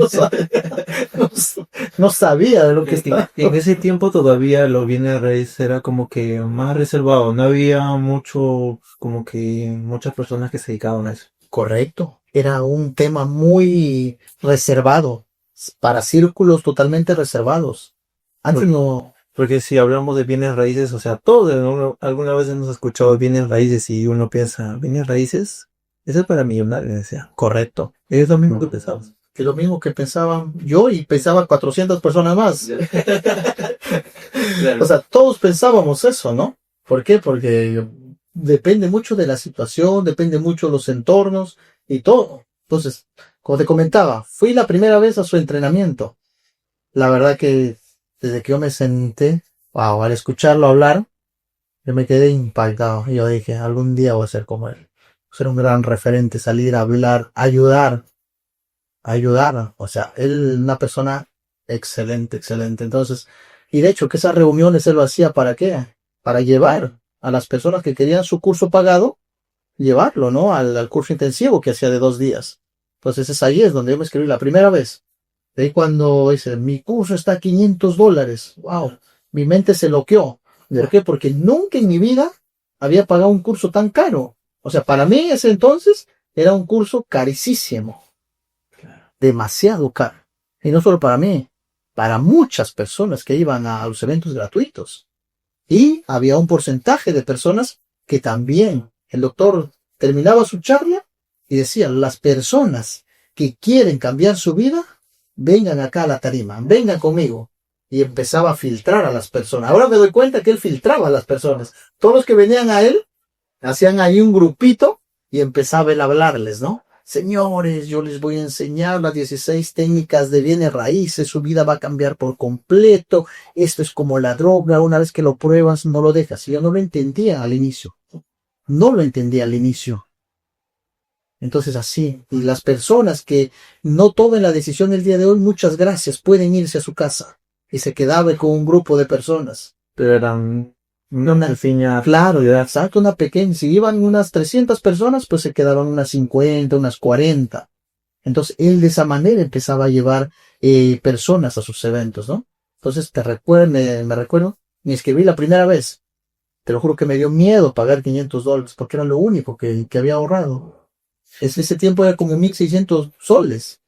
no sabía de lo que estaba. En ese tiempo todavía los bienes raíces era como que más reservado, no había como que muchas personas que se dedicaban a eso. Correcto, era un tema muy reservado, para círculos totalmente reservados. Antes no. Porque si hablamos de bienes raíces, o sea, todos alguna vez hemos escuchado bienes raíces y uno piensa, ¿bienes raíces? Eso es para millonarios, decía. Correcto. Es lo mismo que pensabas. Es lo mismo que pensaban yo y pensaba 400 personas más. Claro. O sea, todos pensábamos eso, ¿no? ¿Por qué? Porque depende mucho de la situación, depende mucho de los entornos y todo. Entonces, como te comentaba, fui la primera vez a su entrenamiento. La verdad que desde que yo me senté, wow, al escucharlo hablar, yo me quedé impactado. Y yo dije, algún día voy a ser como él. Ser un gran referente, salir a hablar, ayudar. O sea, él una persona excelente. Entonces, y de hecho que esas reuniones él lo hacía ¿para qué? Para llevar a las personas que querían su curso pagado, llevarlo, ¿no? Al curso intensivo que hacía de 2 días. Entonces ahí es donde yo me escribí la primera vez. De ahí cuando dice, mi curso está a $500. Wow, mi mente se bloqueó. ¿Por qué? Porque nunca en mi vida había pagado un curso tan caro. O sea, para mí ese entonces era un curso carísimo. Demasiado caro. Y no solo para mí, para muchas personas que iban a los eventos gratuitos. Y había un porcentaje de personas que también el doctor terminaba su charla y decía, las personas que quieren cambiar su vida, vengan acá a la tarima, vengan conmigo. Y empezaba a filtrar a las personas. Ahora me doy cuenta que él filtraba a las personas. Todos los que venían a él, hacían ahí un grupito y empezaba él a hablarles, ¿no? Señores, yo les voy a enseñar las 16 técnicas de bienes raíces, su vida va a cambiar por completo, esto es como la droga, una vez que lo pruebas no lo dejas. Y yo no lo entendía al inicio, Entonces así, y las personas que no tomen la decisión el día de hoy, muchas gracias, pueden irse a su casa. Y se quedaba con un grupo de personas. Pero eran Una pequeña... Claro, exacto, una pequeña. Si iban unas 300 personas, pues se quedaban unas 50, unas 40. Entonces, él de esa manera empezaba a llevar personas a sus eventos, ¿no? Entonces, me recuerdo, me inscribí la primera vez. Te lo juro que me dio miedo pagar $500 porque era lo único que había ahorrado. Ese tiempo era como 1,600 soles.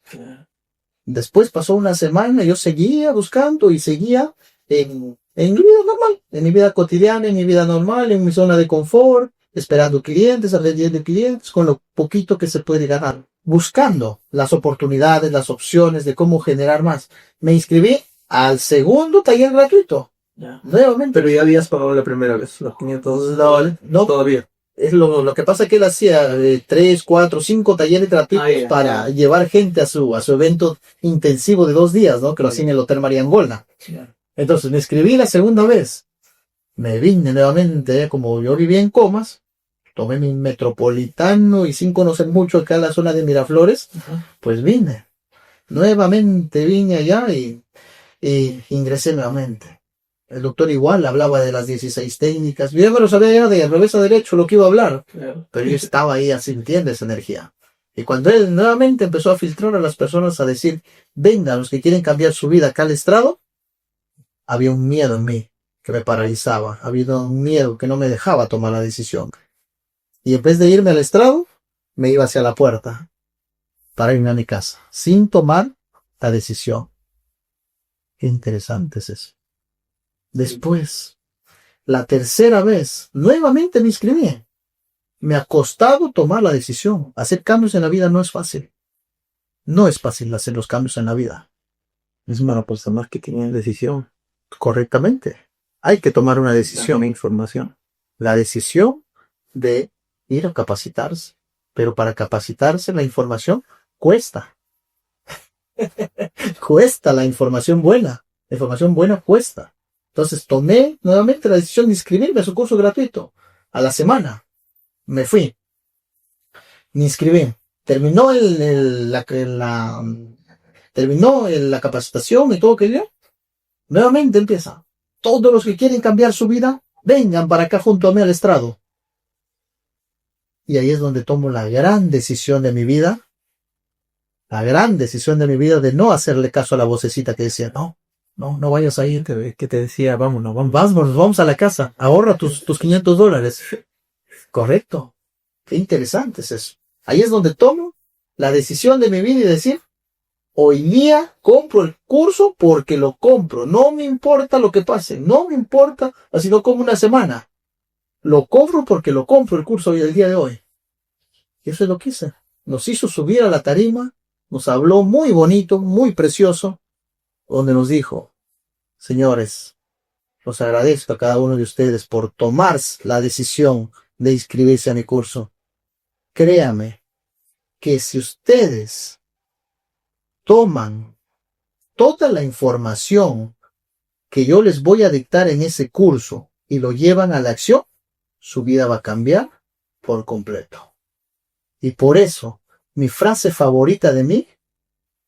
Después pasó una semana, yo seguía buscando y seguía en mi vida normal, en mi vida cotidiana, en mi vida normal, en mi zona de confort, esperando clientes, atendiendo clientes, con lo poquito que se puede ganar, buscando las oportunidades, las opciones de cómo generar más. Me inscribí al segundo taller gratuito. Ya. Nuevamente. Pero ya habías pagado la primera vez, los $500. No, Todavía. es lo que pasa es que él hacía 3, 4, 5 talleres gratuitos para llevar gente a su evento intensivo de 2 días, ¿no? Que lo hacía en el Hotel Mariangola. Entonces me escribí la segunda vez. Me vine nuevamente, como yo vivía en Comas, tomé mi metropolitano y sin conocer mucho acá en la zona de Miraflores, pues vine. Nuevamente vine allá y ingresé nuevamente. El doctor igual hablaba de las 16 técnicas. Yo me lo sabía ya de revés a derecho lo que iba a hablar. Pero yo estaba ahí sintiendo esa energía. Y cuando él nuevamente empezó a filtrar a las personas a decir, venga, los que quieren cambiar su vida acá al estrado, había un miedo en mí que me paralizaba. Había un miedo que no me dejaba tomar la decisión. Y en vez de irme al estrado, me iba hacia la puerta para irme a mi casa, sin tomar la decisión. Qué interesante es eso. Después, la tercera vez, nuevamente me inscribí. Me ha costado tomar la decisión. Hacer cambios en la vida no es fácil. No es fácil hacer los cambios en la vida. Es una cosa más que tiene decisión. Correctamente. Hay que tomar una decisión. Una información. La decisión de ir a capacitarse. Pero para capacitarse la información cuesta. Cuesta la información buena. La información buena cuesta. Entonces tomé nuevamente la decisión de inscribirme a su curso gratuito. A la semana me fui. Me inscribí. Terminó la capacitación y todo que dio. Nuevamente empieza. Todos los que quieren cambiar su vida, vengan para acá junto a mí al estrado. Y ahí es donde tomo la gran decisión de mi vida. La gran decisión de mi vida de no hacerle caso a la vocecita que decía, no vayas a ir. Que te decía, vámonos. Vamos a la casa. Ahorra tus $500. Correcto. Qué interesante es eso. Ahí es donde tomo la decisión de mi vida y decir, hoy día compro el curso porque lo compro. No me importa lo que pase. No me importa así no como una semana. Lo compro porque lo compro el curso hoy el día de hoy. Y eso es lo que hice. Nos hizo subir a la tarima. Nos habló muy bonito, muy precioso. Donde nos dijo, señores, los agradezco a cada uno de ustedes por tomar la decisión de inscribirse a mi curso. Créame que si ustedes toman toda la información que yo les voy a dictar en ese curso y lo llevan a la acción, su vida va a cambiar por completo. Y por eso, mi frase favorita de mí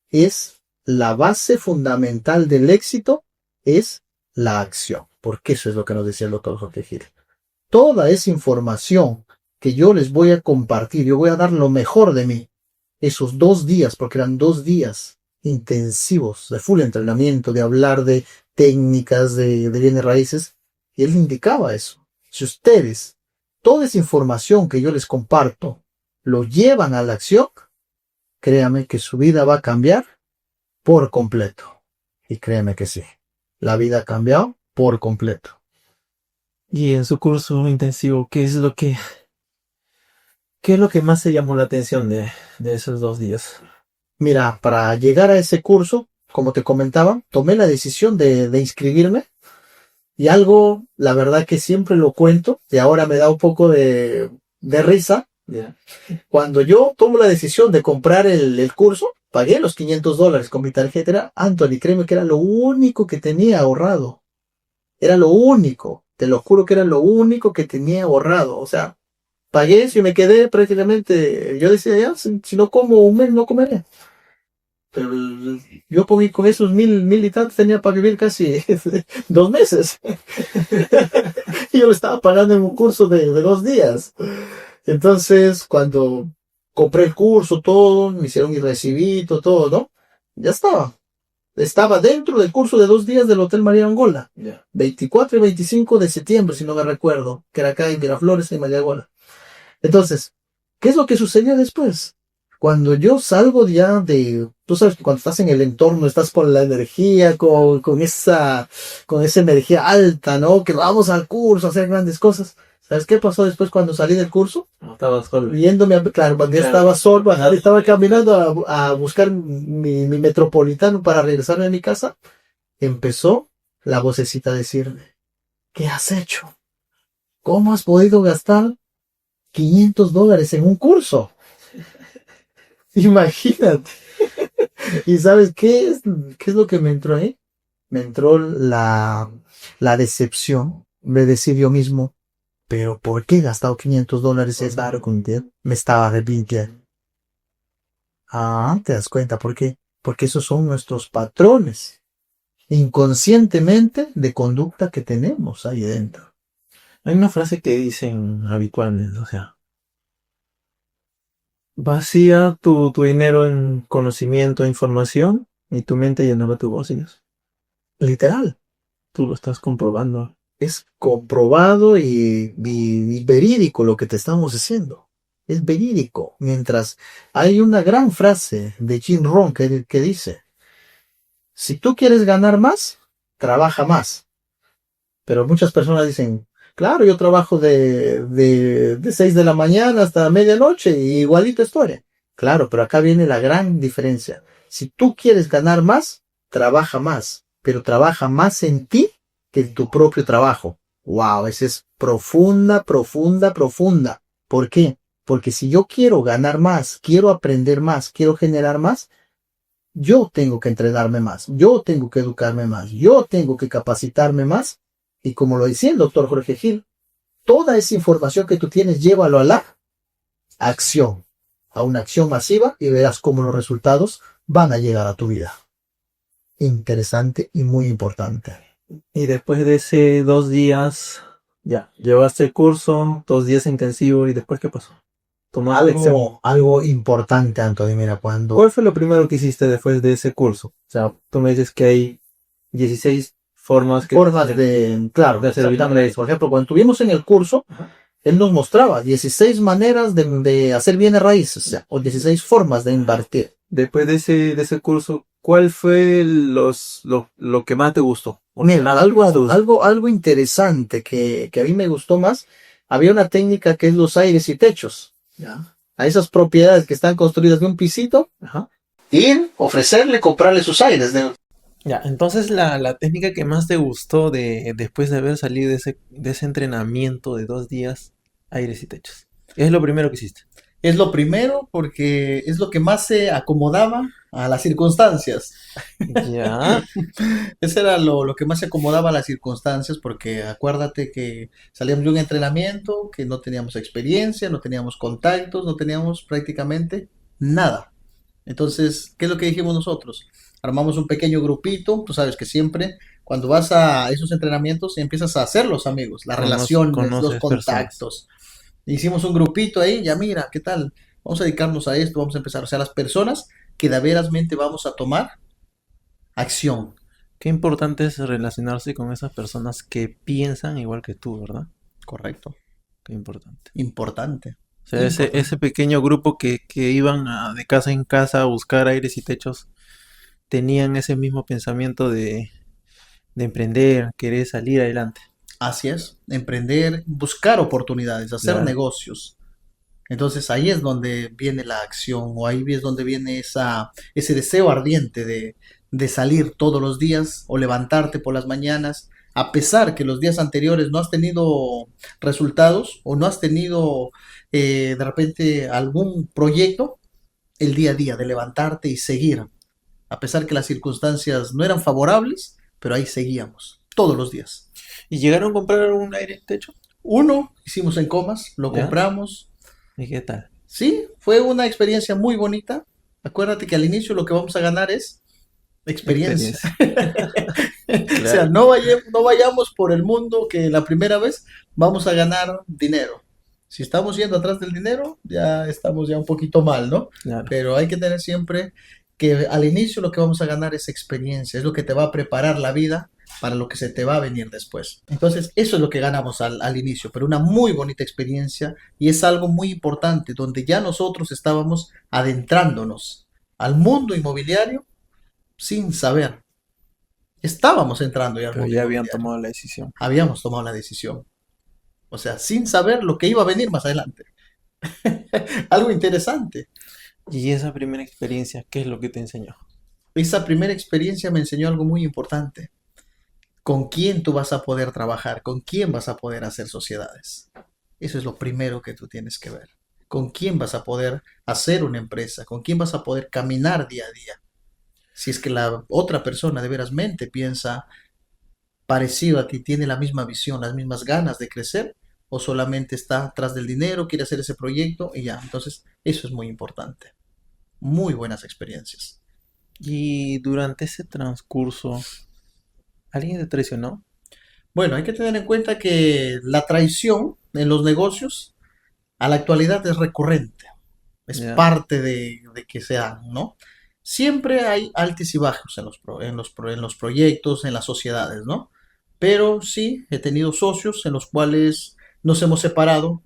es la base fundamental del éxito es la acción. Porque eso es lo que nos decía el doctor Jorge Gil. Toda esa información que yo les voy a compartir, yo voy a dar lo mejor de mí. Esos 2 días, porque eran 2 días intensivos de full entrenamiento, de hablar de técnicas de bienes raíces, y él indicaba eso. Si ustedes, toda esa información que yo les comparto, lo llevan a la acción, créame que su vida va a cambiar por completo. Y créeme que sí, la vida ha cambiado por completo. Y en su curso intensivo, ¿qué es lo que más se llamó la atención de esos 2 días? Mira, para llegar a ese curso, como te comentaba, tomé la decisión de inscribirme. Y algo, la verdad que siempre lo cuento, y ahora me da un poco de risa. Yeah. Cuando yo tomo la decisión de comprar el curso, pagué los $500 con mi tarjeta. Era, Anthony, créeme que era lo único que tenía ahorrado. Era lo único. Te lo juro que era lo único que tenía ahorrado. O sea, pagué eso y me quedé prácticamente, yo decía, ya, si no como un mes, no comeré. pero yo con esos mil y tantos tenía para vivir casi 2 meses. Y yo lo estaba pagando en un curso de 2 días. Entonces, cuando compré el curso, todo, me hicieron mi recibito, todo, ¿no? Ya estaba. Estaba dentro del curso de 2 días del Hotel María Angola. Ya. 24 y 25 de septiembre, si no me recuerdo, que era acá en Miraflores, en María Angola. Entonces, ¿qué es lo que sucedió después? Cuando yo salgo ya tú sabes que cuando estás en el entorno, estás con la energía, con esa energía alta, ¿no? Que vamos al curso a hacer grandes cosas. ¿Sabes qué pasó después cuando salí del curso? No, estabas solo. Claro, cuando ya estaba solo, estaba caminando a buscar mi metropolitano para regresarme a mi casa, empezó la vocecita a decirme, ¿qué has hecho? ¿Cómo has podido gastar $500 en un curso? Imagínate. ¿Y sabes qué es lo que me entró ahí? Me entró la decepción de decir yo mismo, pero ¿por qué he gastado $500 en dar contigo? Me estaba arrepintiendo. Ah, ¿te das cuenta por qué? Porque esos son nuestros patrones, inconscientemente, de conducta que tenemos ahí dentro. Hay una frase que dicen habitualmente, o sea, vacía tu dinero en conocimiento e información y tu mente llenaba tus bolsillos. Literal. Tú lo estás comprobando. Es comprobado y verídico lo que te estamos diciendo. Es verídico. Mientras hay una gran frase de Jim Rohn que dice, si tú quieres ganar más, trabaja más. Pero muchas personas dicen, claro, yo trabajo de 6 de la mañana hasta medianoche y igualito estoy. Claro, pero acá viene la gran diferencia. Si tú quieres ganar más, trabaja más, pero trabaja más en ti que en tu propio trabajo. Wow, esa es profunda, profunda, profunda. ¿Por qué? Porque si yo quiero ganar más, quiero aprender más, quiero generar más, yo tengo que entrenarme más, yo tengo que educarme más, yo tengo que capacitarme más. Y como lo decía el doctor Jorge Gil, toda esa información que tú tienes, llévalo a la acción, a una acción masiva y verás cómo los resultados van a llegar a tu vida. Interesante y muy importante. Y después de ese 2 días, ya, llevaste el curso, 2 días intensivo, y después, ¿qué pasó? Tomaste lección. Algo importante, Anthony, mira, cuando... ¿Cuál fue lo primero que hiciste después de ese curso? O sea, tú me dices que hay 16 formas Claro, de hacer exactamente. Por ejemplo, cuando estuvimos en el curso, Ajá. él nos mostraba 16 maneras de hacer bienes raíces, o 16 formas de invertir. Después de ese curso, ¿cuál fue lo que más te gustó? Mira, algo interesante que a mí me gustó más, había una técnica que es los aires y techos. Ya. A esas propiedades que están construidas de un pisito, Ajá. ir, ofrecerle, comprarle sus aires. Ya, entonces la técnica que más te gustó después de haber salido de ese entrenamiento de 2 días, aires y techos. Es lo primero que hiciste. Es lo primero porque es lo que más se acomodaba a las circunstancias. Ya. Ese era lo que más se acomodaba a las circunstancias, porque acuérdate que salíamos de un entrenamiento, que no teníamos experiencia, no teníamos contactos, no teníamos prácticamente nada. Entonces, ¿qué es lo que dijimos nosotros? Armamos un pequeño grupito, tú sabes que siempre cuando vas a esos entrenamientos empiezas a hacer los amigos, las relaciones, los Conoces personas. contactos. Hicimos un grupito ahí, ya mira, ¿qué tal? Vamos a dedicarnos a esto, vamos a empezar, o sea, las personas que de verasmente vamos a tomar acción. Qué importante es relacionarse con esas personas que piensan igual que tú, ¿verdad? Correcto. Qué importante. Importante. O sea, ese pequeño grupo que iban de casa en casa a buscar aires y techos, tenían ese mismo pensamiento de emprender, querer salir adelante. Así es, emprender, buscar oportunidades, hacer Claro. negocios. Entonces ahí es donde viene la acción, o ahí es donde viene ese deseo ardiente de salir todos los días o levantarte por las mañanas, a pesar que los días anteriores no has tenido resultados o no has tenido de repente algún proyecto, el día a día de levantarte y seguir, a pesar que las circunstancias no eran favorables, pero ahí seguíamos, todos los días. ¿Y llegaron a comprar un aire y techo? Uno hicimos en Comas, lo ¿Ya? compramos. ¿Y qué tal? Sí, fue una experiencia muy bonita. Acuérdate que al inicio lo que vamos a ganar es experiencia. Experiencia. O sea, Claro, no vayamos por el mundo que la primera vez vamos a ganar dinero. Si estamos yendo atrás del dinero, ya estamos ya un poquito mal, ¿no? claro. Pero hay que tener siempre que al inicio lo que vamos a ganar es experiencia, es lo que te va a preparar la vida para lo que se te va a venir después. Entonces, eso es lo que ganamos al inicio, pero una muy bonita experiencia y es algo muy importante, donde ya nosotros estábamos adentrándonos al mundo inmobiliario sin saber. Estábamos entrando ya al Pero mundo ya habían inmobiliario. tomado la decisión. Habíamos tomado la decisión. O sea, sin saber lo que iba a venir más adelante. Algo interesante. Y esa primera experiencia, ¿qué es lo que te enseñó? Esa primera experiencia me enseñó algo muy importante. Con quién tú vas a poder trabajar, con quién vas a poder hacer sociedades. Eso es lo primero que tú tienes que ver. Con quién vas a poder hacer una empresa, con quién vas a poder caminar día a día. Si es que la otra persona de veras mente piensa parecido a ti, tiene la misma visión, las mismas ganas de crecer, o solamente está tras del dinero, quiere hacer ese proyecto y ya. Entonces, eso es muy importante. Muy buenas experiencias. Y durante ese transcurso, ¿alguien te traicionó? Bueno, hay que tener en cuenta que la traición en los negocios a la actualidad es recurrente, es Ya, parte de que sean, ¿no? Siempre hay altos y bajos en los proyectos, en las sociedades, ¿no? Pero sí, he tenido socios en los cuales nos hemos separado.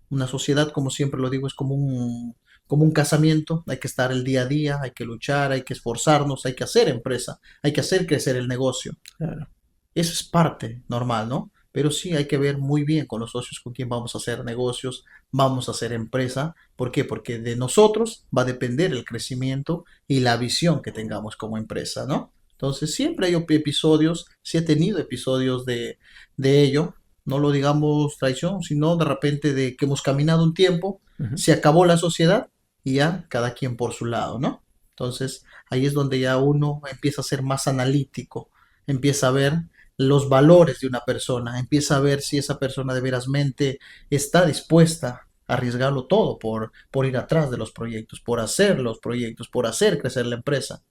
Una sociedad, como siempre lo digo, es como un casamiento. Hay que estar el día a día, hay que luchar, hay que esforzarnos, hay que hacer empresa, hay que hacer crecer el negocio. claro. Eso es parte normal, ¿no? Pero sí hay que ver muy bien con los socios con quién vamos a hacer negocios, vamos a hacer empresa. ¿Por qué? Porque de nosotros va a depender el crecimiento y la visión que tengamos como empresa, ¿no? Entonces siempre hay episodios, sí he tenido episodios de ello, no lo digamos traición, sino de repente de que hemos caminado un tiempo, Ujú. se acabó la sociedad y ya cada quien por su lado, ¿no? Entonces ahí es donde ya uno empieza a ser más analítico, empieza a ver los valores de una persona, empieza a ver si esa persona de verasmente está dispuesta a arriesgarlo todo por ir atrás de los proyectos, por hacer los proyectos, por hacer crecer la empresa.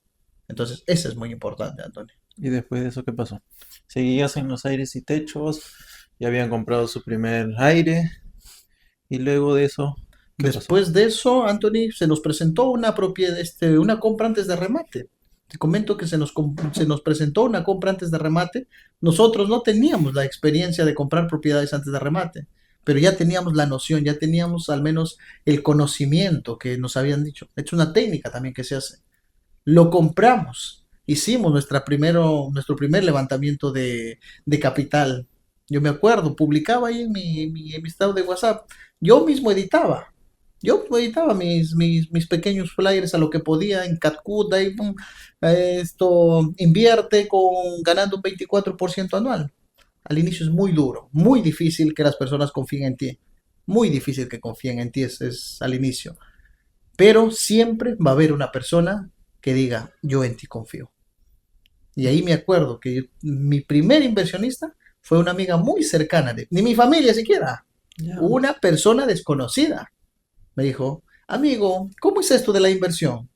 Entonces, eso es muy importante, Antonio. ¿Y después de eso qué pasó? Seguías en los aires y techos, ya habían comprado su primer aire, y luego de eso, ¿qué pasó? Después de eso, Anthony, se nos presentó una propiedad, una compra antes de remate. Te comento que se nos presentó una compra antes de remate. Nosotros no teníamos la experiencia de comprar propiedades antes de remate, pero ya teníamos la noción, ya teníamos al menos el conocimiento que nos habían dicho. Es una técnica también que se hace. Lo compramos, hicimos nuestro primer levantamiento de capital. Yo me acuerdo, publicaba ahí en mi estado de WhatsApp. Yo mismo editaba. Yo editaba mis pequeños flyers a lo que podía en CatCut, ahí, pum, esto invierte ganando un 24% anual. Al inicio es muy duro, muy difícil que las personas confíen en ti. Muy difícil que confíen en ti es al inicio. Pero siempre va a haber una persona que diga, yo en ti confío. Y ahí me acuerdo que mi primer inversionista fue una amiga muy cercana, ni mi familia siquiera, Ya, una persona desconocida. Me dijo, amigo, ¿cómo es esto de la inversión?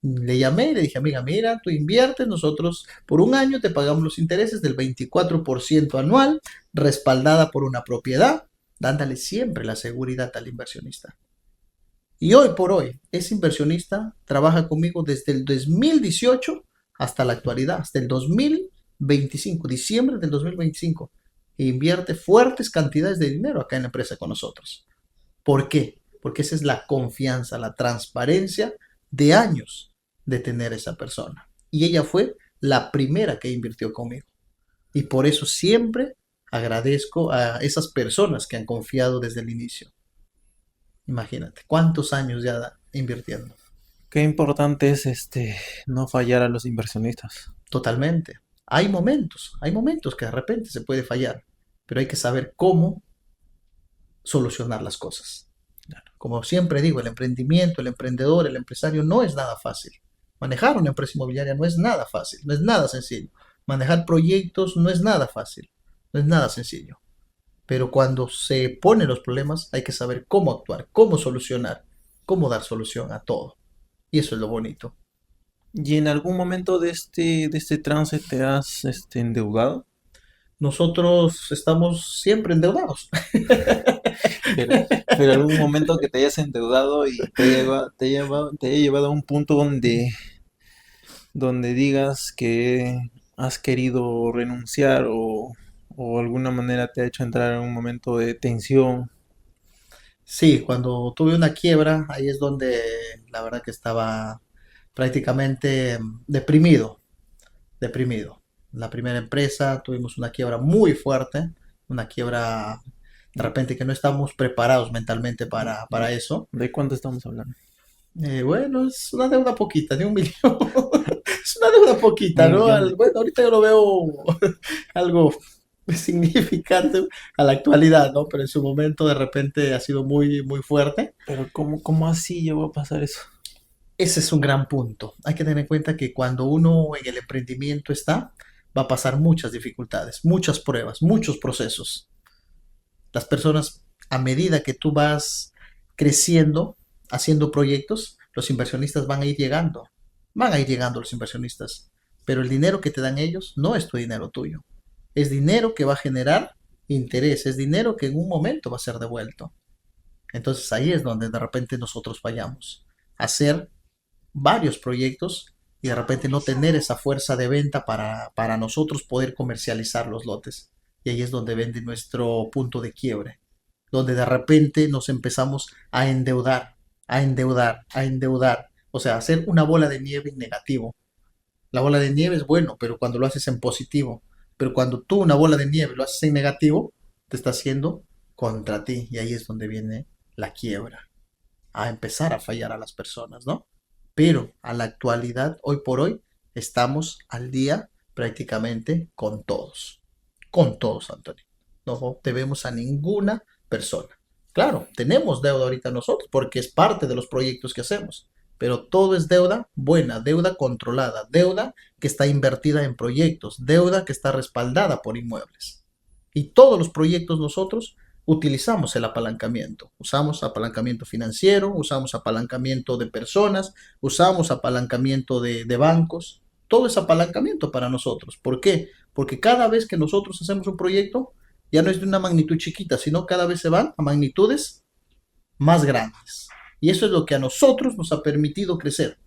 Le llamé y le dije, amiga, mira, tú inviertes, nosotros por un año te pagamos los intereses del 24% anual, respaldada por una propiedad, dándole siempre la seguridad al inversionista. Y hoy por hoy, ese inversionista trabaja conmigo desde el 2018 hasta la actualidad, hasta el 2025, diciembre del 2025. E invierte fuertes cantidades de dinero acá en la empresa con nosotros. ¿Por qué? Porque esa es la confianza, la transparencia de años de tener esa persona. Y ella fue la primera que invirtió conmigo. Y por eso siempre agradezco a esas personas que han confiado desde el inicio. Imagínate, ¿cuántos años ya invirtiendo? qué importante es no fallar a los inversionistas. Totalmente. Hay momentos que de repente se puede fallar, pero hay que saber cómo solucionar las cosas. Como siempre digo, el emprendimiento, el emprendedor, el empresario no es nada fácil. Manejar una empresa inmobiliaria no es nada fácil, no es nada sencillo. Manejar proyectos no es nada fácil, no es nada sencillo. Pero cuando se ponen los problemas hay que saber cómo actuar, cómo solucionar, cómo dar solución a todo. Y eso es lo bonito. ¿Y en algún momento de este trance te has endeudado? Nosotros estamos siempre endeudados. Pero, pero algún momento que te hayas endeudado y te haya llevado a un punto donde digas que has querido renunciar o alguna manera te ha hecho entrar en un momento de tensión. Sí, cuando tuve una quiebra, ahí es donde la verdad que estaba prácticamente deprimido, deprimido. La primera empresa tuvimos una quiebra muy fuerte, una quiebra de repente que no estamos preparados mentalmente para eso. ¿De cuánto estamos hablando? Bueno, es una deuda poquita, de 1 millón. Es una deuda poquita, Un ¿no? millón de... Bueno, ahorita yo lo veo algo significante a la actualidad, ¿no? Pero en su momento de repente ha sido muy, muy fuerte. Pero ¿cómo así llegó a pasar eso? Ese es un gran punto. Hay que tener en cuenta que cuando uno en el emprendimiento está, va a pasar muchas dificultades, muchas pruebas, muchos procesos. Las personas, a medida que tú vas creciendo, haciendo proyectos, los inversionistas van a ir llegando. Van a ir llegando los inversionistas. Pero el dinero que te dan ellos no es tu dinero tuyo. Es dinero que va a generar interés, es dinero que en un momento va a ser devuelto. Entonces ahí es donde de repente nosotros fallamos. Hacer varios proyectos y de repente no tener esa fuerza de venta para nosotros poder comercializar los lotes. Y ahí es donde vende nuestro punto de quiebre, donde de repente nos empezamos a endeudar, a endeudar, a endeudar. O sea, hacer una bola de nieve en negativo. La bola de nieve es bueno, pero cuando lo haces en positivo. Pero cuando tú una bola de nieve lo haces en negativo, te está haciendo contra ti. Y ahí es donde viene la quiebra, a empezar a fallar a las personas, ¿no? Pero a la actualidad, hoy por hoy, estamos al día prácticamente con todos, Antonio. No debemos a ninguna persona. Claro, tenemos deuda ahorita nosotros porque es parte de los proyectos que hacemos, pero todo es deuda buena, deuda controlada, deuda que está invertida en proyectos, deuda que está respaldada por inmuebles. Y todos los proyectos nosotros utilizamos el apalancamiento. Usamos apalancamiento financiero, usamos apalancamiento de personas, usamos apalancamiento de bancos. Todo es apalancamiento para nosotros. ¿Por qué? Porque cada vez que nosotros hacemos un proyecto, ya no es de una magnitud chiquita, sino cada vez se van a magnitudes más grandes. Y eso es lo que a nosotros nos ha permitido crecer,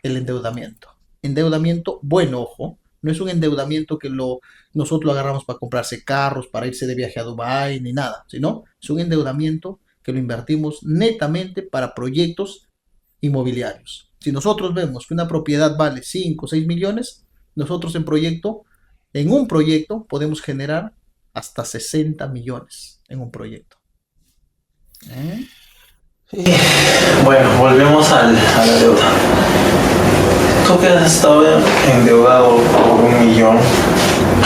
el endeudamiento. Endeudamiento bueno, ojo, no es un endeudamiento que nosotros lo agarramos para comprarse carros, para irse de viaje a Dubái, ni nada, sino es un endeudamiento que lo invertimos netamente para proyectos inmobiliarios. Si nosotros vemos que una propiedad vale 5 o 6 millones, nosotros en un proyecto podemos generar hasta 60 millones en un proyecto. ¿Eh? Bueno, volvemos a la deuda. Tú que has estado endeudado por 1 millón,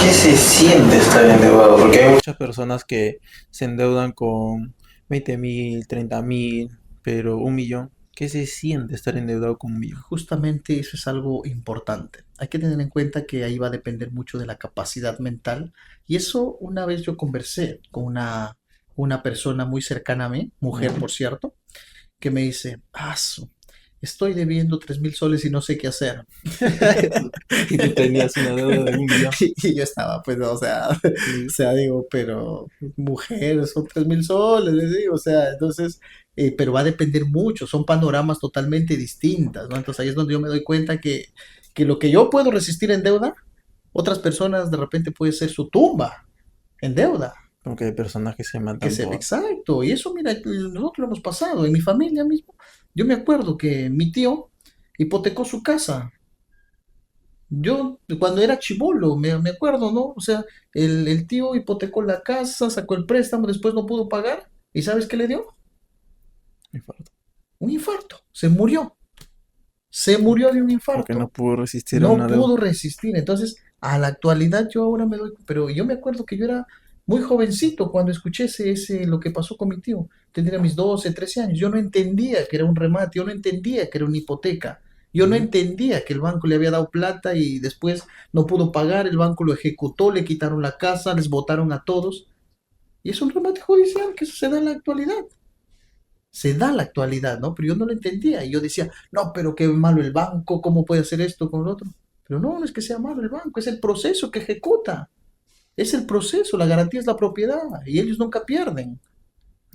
¿qué se siente estar endeudado? Porque hay muchas personas que se endeudan con 20.000, 30.000, pero 1 millón. ¿Qué se siente estar endeudado con 1 millón? Justamente eso es algo importante. Hay que tener en cuenta que ahí va a depender mucho de la capacidad mental. Y eso una vez yo conversé con una persona muy cercana a mí, mujer por cierto, que me dice, estoy debiendo 3.000 soles y no sé qué hacer. Y tú tenías una deuda de 1 millón. Y yo estaba, pues, o sea, digo, pero mujer, son 3.000 soles, les digo, o sea, entonces, pero va a depender mucho, son panoramas totalmente distintas, ¿no? Entonces ahí es donde yo me doy cuenta que lo que yo puedo resistir en deuda, otras personas de repente puede ser su tumba en deuda. Porque hay personas que se matan por... Exacto, y eso, mira, nosotros lo hemos pasado, en mi familia mismo. Yo me acuerdo que mi tío hipotecó su casa. Yo, cuando era chibolo, me acuerdo, ¿no? O sea, el tío hipotecó la casa, sacó el préstamo, después no pudo pagar. ¿Y sabes qué le dio? infarto, Un infarto. Se murió. Se murió de un porque no infarto. pudo resistir a No una deuda. pudo resistir. Entonces, a la actualidad yo ahora me doy, pero yo me acuerdo que yo era muy jovencito cuando escuché lo que pasó con mi tío. Tendría mis 12 13 años. Yo no entendía que era un remate, yo no entendía que era una hipoteca. Yo no entendía que el banco le había dado plata y después no pudo pagar, el banco lo ejecutó, le quitaron la casa, les votaron a todos. Y es un remate judicial que sucede en la actualidad. Se da la actualidad, ¿no? Pero yo no lo entendía y yo decía, no, pero qué malo el banco, ¿cómo puede hacer esto con lo otro? Pero no, no es que sea malo el banco, es el proceso que ejecuta, es el proceso, la garantía es la propiedad y ellos nunca pierden.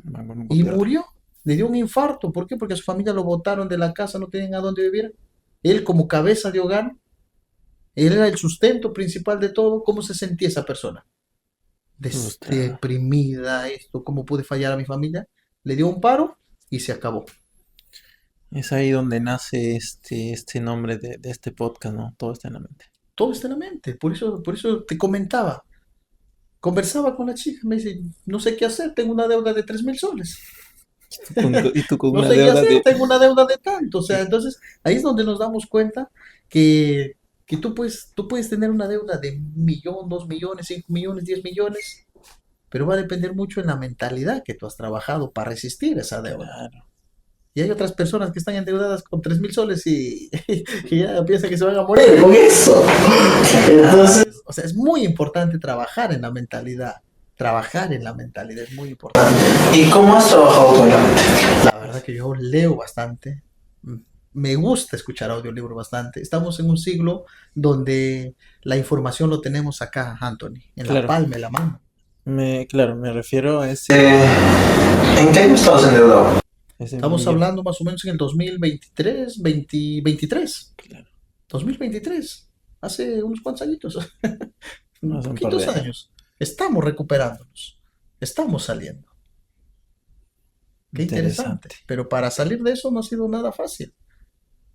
El banco nunca Y pierde. murió, le dio un infarto, ¿por qué? Porque a su familia lo botaron de la casa, no tenían a dónde vivir. Él como cabeza de hogar, él era el sustento principal de todo, ¿cómo se sentía esa persona? Frustrado. Deprimida, esto, ¿cómo pude fallar a mi familia? Le dio un paro y se acabó. Es ahí donde nace este nombre de este podcast, ¿no? Todo está en la mente. Todo está en la mente, por eso te comentaba. Conversaba con la chica, me dice, no sé qué hacer, tengo una deuda de 3.000 soles. Y tú con No una sé qué deuda hacer, de... tengo una deuda de tanto. O sea, entonces ahí es donde nos damos cuenta que, que tú puedes tener una deuda de 1.000.000, 2.000.000, 5.000.000, 10.000.000, pero va a depender mucho en la mentalidad que tú has trabajado para resistir esa deuda. Claro, Y hay otras personas que están endeudadas con 3.000 soles y ya piensan que se van a morir con eso. claro. Entonces, o sea, es muy importante trabajar en la mentalidad. Trabajar en la mentalidad es muy importante. ¿Y cómo has trabajado tú en la mente? La verdad que yo leo bastante. Me gusta escuchar audiolibro bastante. Estamos en un siglo donde la información lo tenemos acá, Anthony, en la Claro, palma de la mano. claro, me refiero a ¿En qué año estabas endeudado? Ese Estamos millón. hablando más o menos en el 2023, 2023, Claro, 2023, hace unos cuantos añitos, hace un par de poquitos años. años. Estamos recuperándonos, estamos saliendo. Qué interesante. Interesante. Pero para salir de eso no ha sido nada fácil.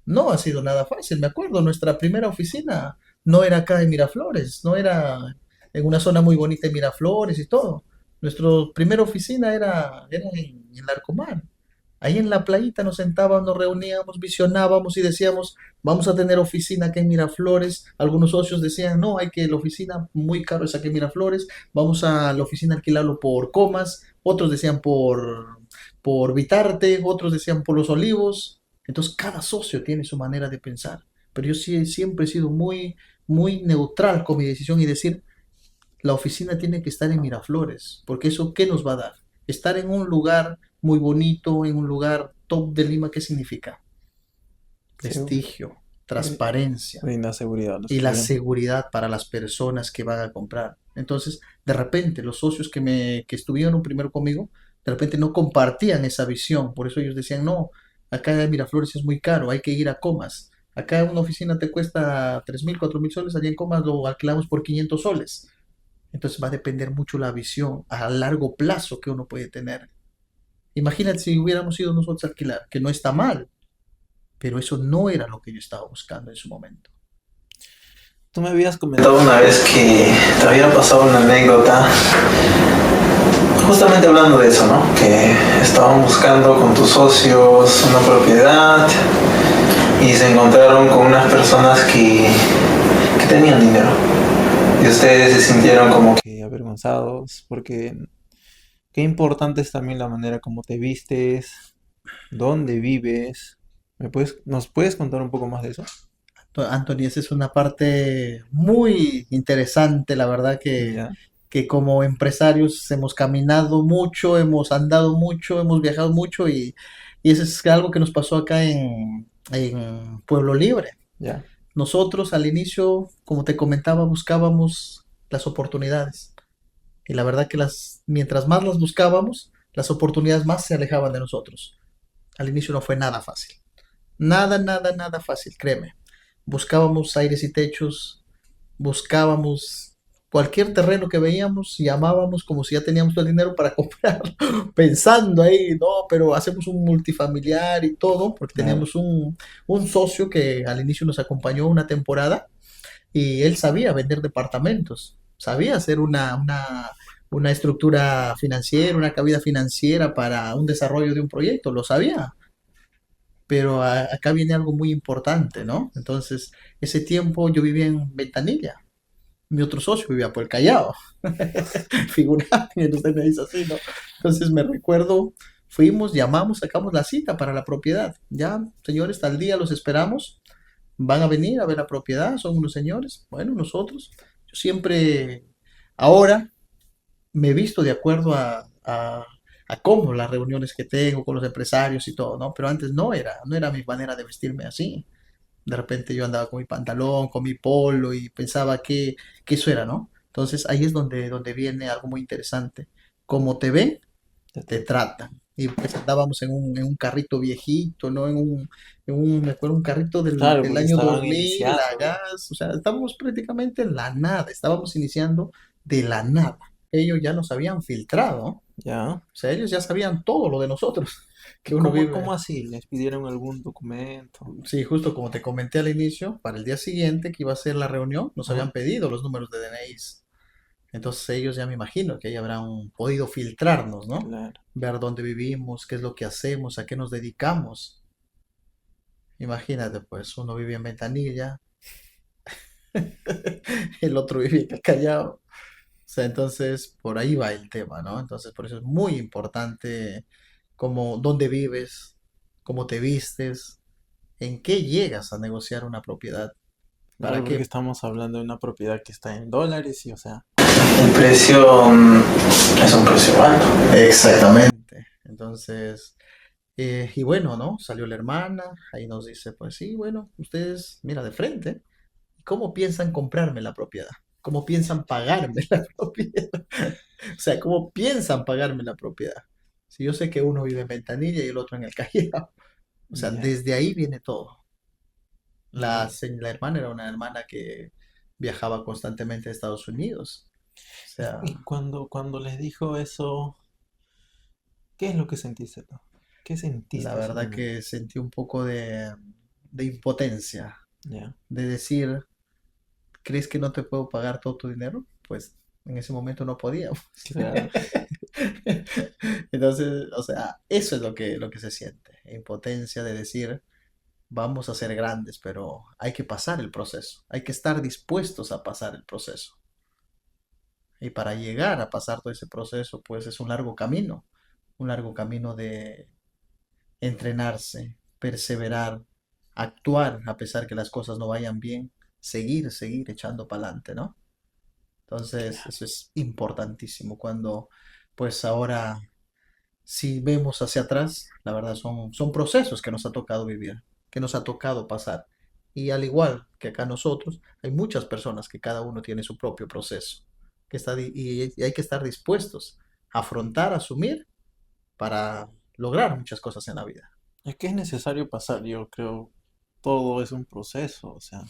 No ha sido nada fácil. Me acuerdo, nuestra primera oficina no era acá en Miraflores, no era en una zona muy bonita de Miraflores y todo. Nuestra primera oficina era en Larcomar. Ahí en la playita nos sentábamos, nos reuníamos, visionábamos y decíamos, vamos a tener oficina acá en Miraflores. Algunos socios decían, no, hay que la oficina muy caro es aquí en Miraflores, vamos a la oficina a alquilarlo por Comas, otros decían por Vitarte, otros decían por Los Olivos. Entonces cada socio tiene su manera de pensar. Pero yo sí, siempre he sido muy, muy neutral con mi decisión y decir, la oficina tiene que estar en Miraflores, porque eso ¿qué nos va a dar? Estar en un lugar muy bonito, en un lugar top de Lima, ¿qué significa? Sí, Prestigio, bri- transparencia brinda seguridad a los y la clientes. seguridad para las personas que van a comprar. Entonces, de repente, los socios que estuvieron primero conmigo, de repente no compartían esa visión. Por eso ellos decían, no, acá en Miraflores es muy caro, hay que ir a Comas. Acá una oficina te cuesta 3.000, 4.000 soles, allá en Comas lo alquilamos por 500 soles. Entonces va a depender mucho la visión a largo plazo que uno puede tener. Imagínate si hubiéramos ido nosotros a alquilar, que no está mal, pero eso no era lo que yo estaba buscando en su momento. Tú me habías comentado una vez que te había pasado una anécdota, justamente hablando de eso, ¿no? Que estaban buscando con tus socios una propiedad y se encontraron con unas personas que tenían dinero. Y ustedes se sintieron como que avergonzados porque qué importante es también la manera como te vistes, dónde vives. ¿Nos puedes contar un poco más de eso? Anthony, esa es una parte muy interesante, la verdad Ya, que como empresarios hemos caminado mucho, hemos andado mucho, hemos viajado mucho y eso es algo que nos pasó acá en Pueblo Libre. ya, Nosotros al inicio, como te comentaba, buscábamos las oportunidades. Y la verdad que mientras más las buscábamos, las oportunidades más se alejaban de nosotros. Al inicio no fue nada fácil. Nada, nada, nada fácil, créeme. Buscábamos aires y techos, buscábamos cualquier terreno que veíamos, llamábamos como si ya teníamos todo el dinero para comprar, pensando ahí, no, pero hacemos un multifamiliar y todo, porque claro. teníamos un socio que al inicio nos acompañó una temporada y él sabía vender departamentos, sabía hacer una estructura financiera, una cabida financiera para un desarrollo de un proyecto, lo sabía, pero acá viene algo muy importante, ¿no? Entonces, ese tiempo yo vivía en Ventanilla, mi otro socio vivía por el Callao, figurante, usted me dice así, ¿no? Entonces me recuerdo, fuimos, llamamos, sacamos la cita para la propiedad, ya, señores, tal día los esperamos, van a venir a ver la propiedad, son unos señores, bueno, nosotros, yo siempre, ahora me he visto de acuerdo a cómo las reuniones que tengo con los empresarios y todo, ¿no? Pero antes no era mi manera de vestirme así. De repente yo andaba con mi pantalón, con mi polo y pensaba que eso era, ¿no? Entonces ahí es donde viene algo muy interesante. Como te ven, Te te tratan. tratan. Y pues andábamos en un carrito viejito, ¿no? Me acuerdo, un carrito del, Claro, del porque año estaban 2000 a iniciando. gas, o sea, estábamos prácticamente en la nada, estábamos iniciando de la nada. Ellos ya nos habían filtrado, ¿no? O ¿Ya? sea, ellos ya sabían todo lo de nosotros, ¿Y que uno cómo vive. así? ¿Les pidieron algún documento? Sí, justo como te comenté al inicio, para el día siguiente que iba a ser la reunión, nos Ajá, habían pedido los números de DNIs. Entonces ellos ya me imagino que ya habrán podido filtrarnos, ¿no? claro. Ver dónde vivimos, qué es lo que hacemos, a qué nos dedicamos. Imagínate, pues uno vive en Ventanilla, el otro vive en el Callao. O sea, entonces por ahí va el tema, ¿no? Entonces por eso es muy importante cómo, dónde vives, cómo te vistes, en qué llegas a negociar una propiedad. Claro, ¿Para porque qué? estamos hablando de una propiedad que está en dólares y, o sea, El precio es un precio alto. Exactamente. Entonces, y bueno, ¿no? Salió la hermana, ahí nos dice, pues sí, bueno, ustedes, mira, de frente, ¿cómo piensan comprarme la propiedad? ¿Cómo piensan pagarme la propiedad? O sea, ¿cómo piensan pagarme la propiedad? Si yo sé que uno vive en Ventanilla y el otro en el Callao. O sea, ya. desde ahí viene todo. Y, La hermana era una hermana que viajaba constantemente a Estados Unidos. O sea, y cuando les dijo eso, ¿qué es lo que sentiste tú? ¿Qué la sentiste ese verdad momento? que sentí un poco de impotencia, Ya, de decir, ¿crees que no te puedo pagar todo tu dinero? Pues en ese momento no podíamos. claro. Entonces, o sea, eso es lo que se siente, impotencia de decir, vamos a ser grandes, pero hay que pasar el proceso, hay que estar dispuestos a pasar el proceso. Y para llegar a pasar todo ese proceso, pues es un largo camino de entrenarse, perseverar, actuar a pesar que las cosas no vayan bien, seguir echando para adelante, ¿no? Entonces, Claro. eso es importantísimo cuando, pues ahora, si vemos hacia atrás, la verdad son procesos que nos ha tocado vivir, que nos ha tocado pasar. Y al igual que acá nosotros, hay muchas personas que cada uno tiene su propio proceso, y hay que estar dispuestos a afrontar, asumir para lograr muchas cosas en la vida. Es que es necesario pasar, yo creo, todo es un proceso, o sea,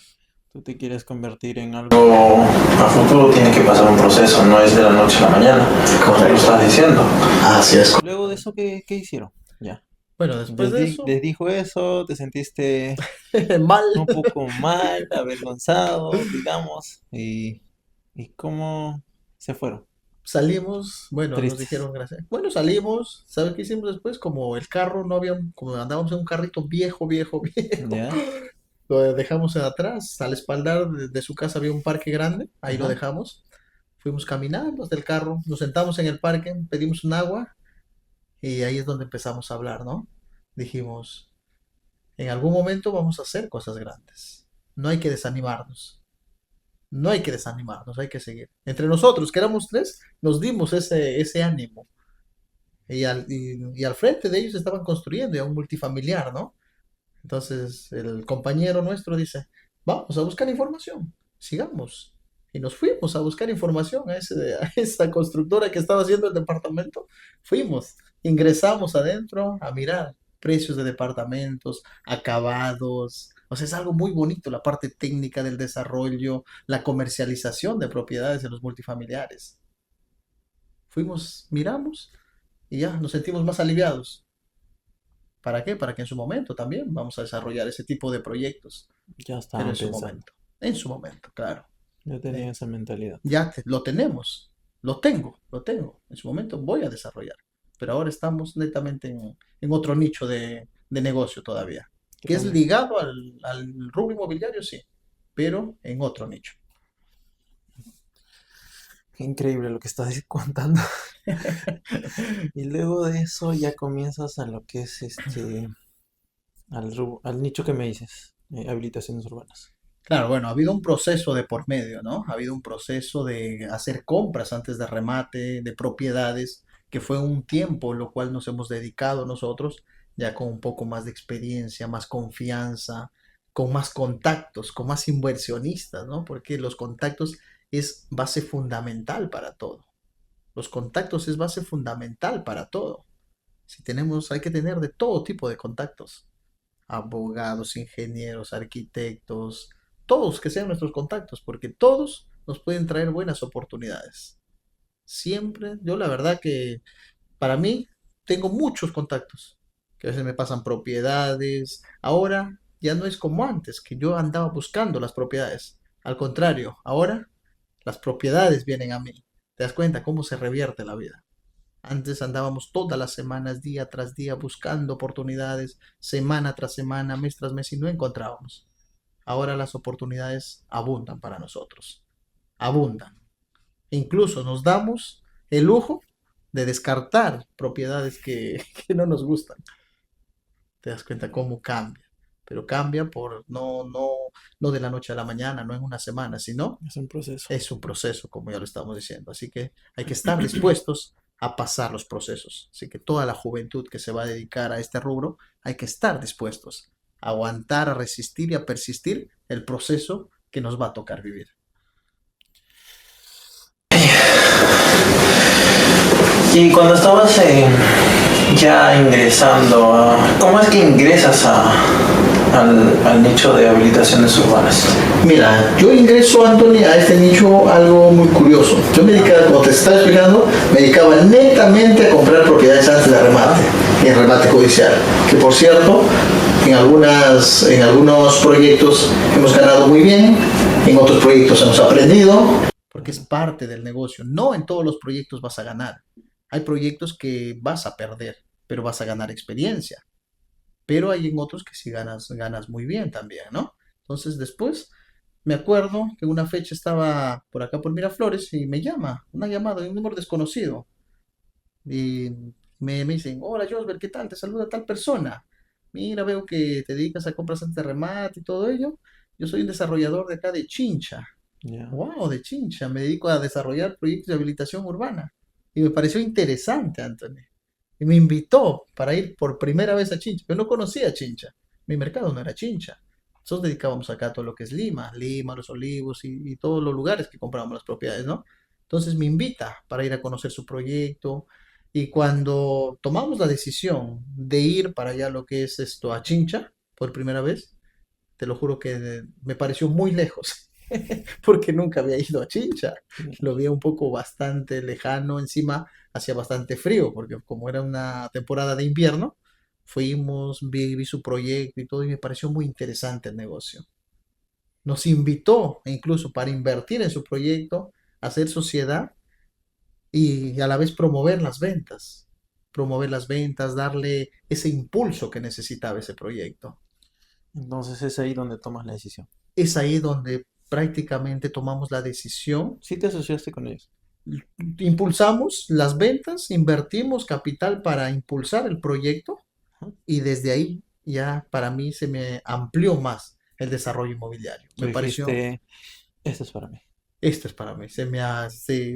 tú te quieres convertir en algo. Pero a futuro tiene que pasar un proceso, no es de la noche a la mañana, como tú lo Correcto. estás diciendo. Así es. Luego de eso, ¿qué hicieron? Ya. Bueno, después de eso, Les dijo eso, te sentiste mal. un poco mal, avergonzado, digamos, y cómo se fueron. Salimos, bueno, nos Tristes. dijeron gracias. Bueno, salimos, ¿sabes qué hicimos después? Como el carro no había, como andábamos en un carrito viejo, viejo, viejo, ¿Ya? lo dejamos atrás, al espaldar de su casa había un parque grande, ahí lo Ajá. dejamos. Fuimos caminando hasta el carro, nos sentamos en el parque, pedimos un agua y ahí es donde empezamos a hablar, ¿no? Dijimos, en algún momento vamos a hacer cosas grandes. No hay que desanimarnos. No hay que desanimarnos, hay que seguir. Entre nosotros, que éramos tres, nos dimos ese ánimo. Y al frente de ellos estaban construyendo ya un multifamiliar, ¿no? Entonces el compañero nuestro dice, vamos a buscar información, sigamos. Y nos fuimos a buscar información a esa constructora que estaba haciendo el departamento. Fuimos, ingresamos adentro a mirar precios de departamentos, acabados. O sea, es algo muy bonito la parte técnica del desarrollo, la comercialización de propiedades en los multifamiliares. Fuimos, miramos y ya nos sentimos más aliviados. ¿Para qué? Para que en su momento también vamos a desarrollar ese tipo de proyectos. Ya Pero estaban pensando. en su momento, claro. Yo tenía Eh, esa mentalidad. lo tenemos, lo tengo. En su momento voy a desarrollar. Pero ahora estamos netamente en otro nicho de negocio todavía. Que Que es también. ligado al rubro inmobiliario, sí, pero en otro nicho. Qué increíble lo que estás contando. Y luego de eso ya comienzas a lo que es al nicho que me dices, habilitaciones urbanas. Claro, bueno, ha habido un proceso de por medio, ¿no? Ha habido un proceso de hacer compras antes de remate, de propiedades, que fue un tiempo lo cual nos hemos dedicado nosotros, ya con un poco más de experiencia, más confianza, con más contactos, con más inversionistas, ¿no? Porque los contactos es base fundamental para todo. Los contactos es base fundamental para todo. Si tenemos, hay que tener de todo tipo de contactos. Abogados, ingenieros, arquitectos, todos que sean nuestros contactos, porque todos nos pueden traer buenas oportunidades. Siempre, yo la verdad que para mí tengo muchos contactos, que a veces me pasan propiedades. Ahora ya no es como antes, que yo andaba buscando las propiedades. Al contrario, ahora las propiedades vienen a mí. ¿Te das cuenta cómo se revierte la vida? Antes andábamos todas las semanas, día tras día, buscando oportunidades, semana tras semana, mes tras mes y no encontrábamos. Ahora las oportunidades abundan para nosotros, abundan. Incluso nos damos el lujo de descartar propiedades que, que no nos gustan. Te das cuenta cómo cambia. Pero cambia por no de la noche a la mañana, no en una semana, sino Es un proceso. es un proceso, como ya lo estamos diciendo. Así que hay que estar dispuestos a pasar los procesos. Así que toda la juventud que se va a dedicar a este rubro, hay que estar dispuestos a aguantar, a resistir y a persistir el proceso que nos va a tocar vivir. Y cuando estabas ya ingresando, ¿cómo es que ingresas al nicho de habilitaciones urbanas? Mira, yo ingreso, Anthony, a este nicho algo muy curioso. Yo me dedicaba, como te estaba explicando, me dedicaba netamente a comprar propiedades antes de remate, en remate judicial. Que por cierto, en algunos proyectos hemos ganado muy bien, en otros proyectos hemos aprendido, porque es parte del negocio. No en todos los proyectos vas a ganar. Hay proyectos que vas a perder, pero vas a ganar experiencia. Pero hay en otros que sí ganas muy bien también, ¿no? Entonces después me acuerdo que una fecha estaba por acá por Miraflores y me llama, una llamada de un número desconocido. Y me dicen, hola Josber, ¿qué tal? Te saluda tal persona. Mira, veo que te dedicas a compras antes de remate y todo ello. Yo soy un desarrollador de acá de Chincha. Ya. Wow, de Chincha. Me dedico a desarrollar proyectos de habilitación urbana. Y me pareció interesante, Anthony. Y me invitó para ir por primera vez a Chincha. Yo no conocía Chincha. Mi mercado no era Chincha. Nosotros dedicábamos acá a todo lo que es Lima, Lima, Los Olivos y todos los lugares que comprábamos las propiedades, ¿no? Entonces me invita para ir a conocer su proyecto. Y cuando tomamos la decisión de ir para allá, lo que es esto, a Chincha, por primera vez, te lo juro que me pareció muy lejos, porque nunca había ido a Chincha. Lo veía un poco bastante lejano, encima hacía bastante frío, porque como era una temporada de invierno, fuimos, vi su proyecto y todo, y me pareció muy interesante el negocio. Nos invitó incluso para invertir en su proyecto, hacer sociedad y a la vez promover las ventas, darle ese impulso que necesitaba ese proyecto. Entonces es ahí donde tomas la decisión. Es ahí donde prácticamente tomamos la decisión, Sí te asociaste con ellos. impulsamos las ventas, invertimos capital para impulsar el proyecto Ajá. y desde ahí ya para mí se me amplió más el desarrollo inmobiliario. Tú Me pareció, dijiste, esto es para mí. esto es para mí,